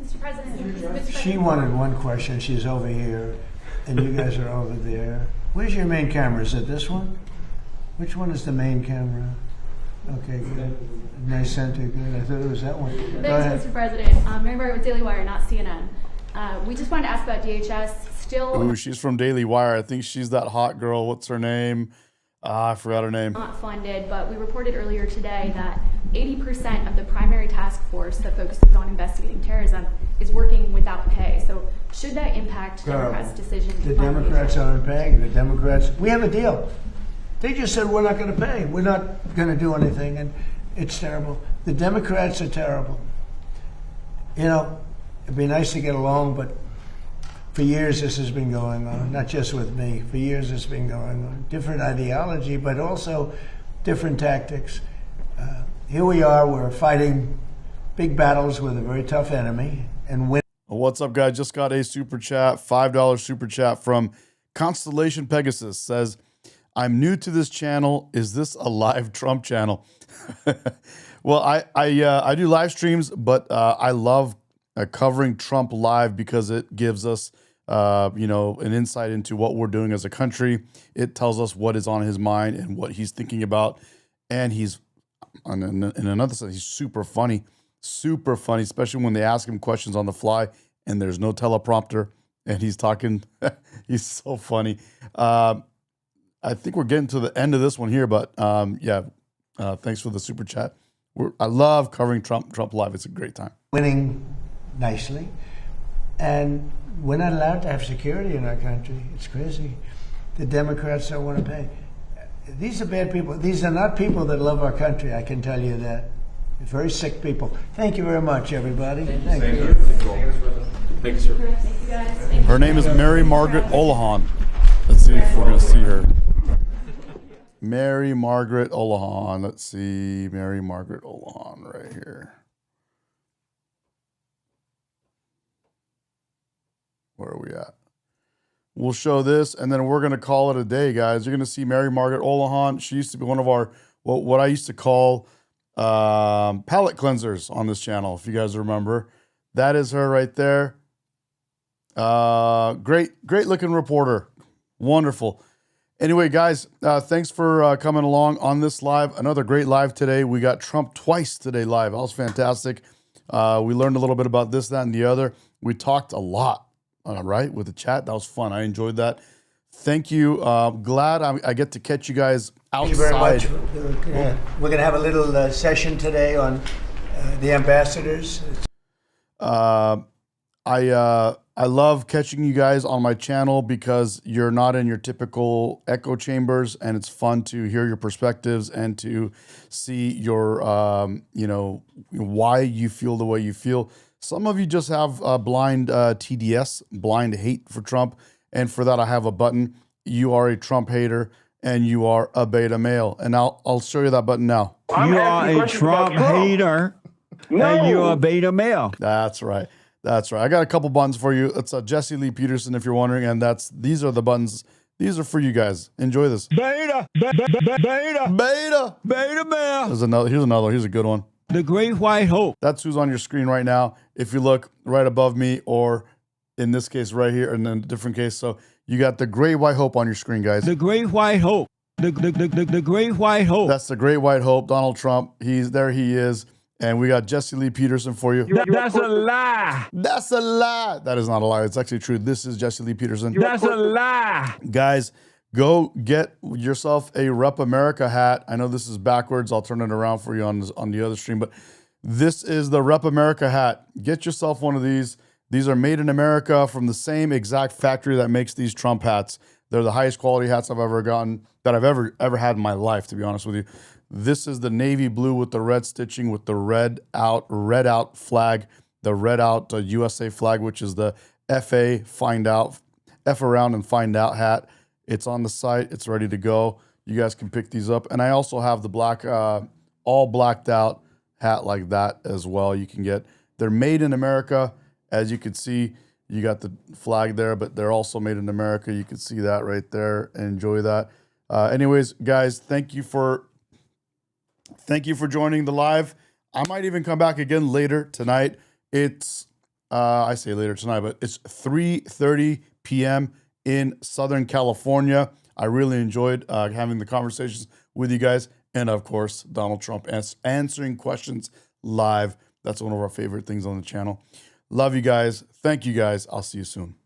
M: Mr. President,
A: She wanted one question. She's over here, and you guys are over there. Where's your main camera? Is it this one? Which one is the main camera? Okay, good. Nice center, good. I thought it was that one. Go ahead.
M: Mr. President. Mary Margaret with Daily Wire, not CNN. We just wanted to ask about DHS. Still
C: Ooh, she's from Daily Wire. I think she's that hot girl. What's her name? I forgot her name.
M: not funded, but we reported earlier today that 80% of the primary task force that focuses on investigating terrorism is working without pay. So should that impact Democrats' decision to
A: The
M: fund
A: Democrats
M: DHS?
A: aren't paying. The Democrats, we have a deal. They just said we're not going to pay. We're not going to do anything, and it's terrible. The Democrats are terrible. You know, it'd be nice to get along, but for years this has been going on, not just with me. For years it's been going on. Different ideology, but also different tactics. Here we are, we're fighting big battles with a very tough enemy and winning.
C: What's up, guys? Just got a super chat, $5 super chat from Constellation Pegasus. Says, I'm new to this channel. Is this a live Trump channel? Well, I do live streams, but I love covering Trump live because it gives us, an insight into what we're doing as a country. It tells us what is on his mind and what he's thinking about. And he's, in another sense, he's super funny, especially when they ask him questions on the fly and there's no teleprompter and he's talking. He's so funny. I think we're getting to the end of this one here, but thanks for the super chat. I love covering Trump live. It's a great time.
A: Winning nicely, and we're not allowed to have security in our country. It's crazy. The Democrats don't want to pay. These are bad people. These are not people that love our country, I can tell you that. They're very sick people. Thank you very much, everybody. Thank you.
D: Thank you, sir.
M: Thank you guys. Thank
C: Her
M: you.
C: name is Mary Margaret Olahan. Let's see if we're going to see her. Mary Margaret Olahan. Let's see. Mary Margaret Olahan right here. Where are we at? We'll show this, and then we're going to call it a day, guys. You're going to see Mary Margaret Olahan. She used to be one of our, what I used to call palate cleansers on this channel, if you guys remember. That is her right there. Great looking reporter. Wonderful. Anyway, guys, thanks for coming along on this live. Another great live today. We got Trump twice today live. That was fantastic. We learned a little bit about this, that, and the other. We talked a lot. Right, with the chat. That was fun. I enjoyed that. Thank you. Glad I get to catch you guys outside.
A: Thank you very much. We're going to have a little session today on the ambassadors.
C: I love catching you guys on my channel because you're not in your typical echo chambers, and it's fun to hear your perspectives and to see your, why you feel the way you feel. Some of you just have blind TDS, blind hate for Trump. And for that, I have a button. You are a Trump hater and you are a beta male. And I'll show you that button now.
K: You are a Trump hater and you are a beta male.
C: That's right. That's right. I got a couple buttons for you. It's a Jesse Lee Peterson, if you're wondering. And these are the buttons. These are for you guys. Enjoy this.
K: Beta male.
C: Here's another. Here's a good one.
K: The Great White Hope.
C: That's who's on your screen right now. If you look right above me, or in this case right here, and then a different case. So you got the Great White Hope on your screen, guys.
K: The Great White Hope. The Great White Hope.
C: That's the Great White Hope, Donald Trump. He's there. He is. And we got Jesse Lee Peterson for you.
K: That's a lie.
C: That's a lie. That is not a lie. It's actually true. This is Jesse Lee Peterson.
K: That's a lie.
C: Guys, go get yourself a Rep America hat. I know this is backwards. I'll turn it around for you on the other stream, but this is the Rep America hat. Get yourself one of these. These are made in America from the same exact factory that makes these Trump hats. They're the highest quality hats I've ever gotten, that I've ever had in my life, to be honest with you. This is the navy blue with the red stitching with the red out flag, the red out USA flag, which is the FA find out, F around and find out hat. It's on the site. It's ready to go. You guys can pick these up. And I also have the black, all blacked out hat like that as well. You can get, they're made in America. As you can see, you got the flag there, but they're also made in America. You can see that right there. Enjoy that. Anyways, guys, thank you for joining the live. I might even come back again later tonight. It's, I say later tonight, but it's 3:30 p.m. in Southern California. I really enjoyed having the conversations with you guys. And of course, Donald Trump answering questions live. That's one of our favorite things on the channel. Love you guys. Thank you guys. I'll see you soon.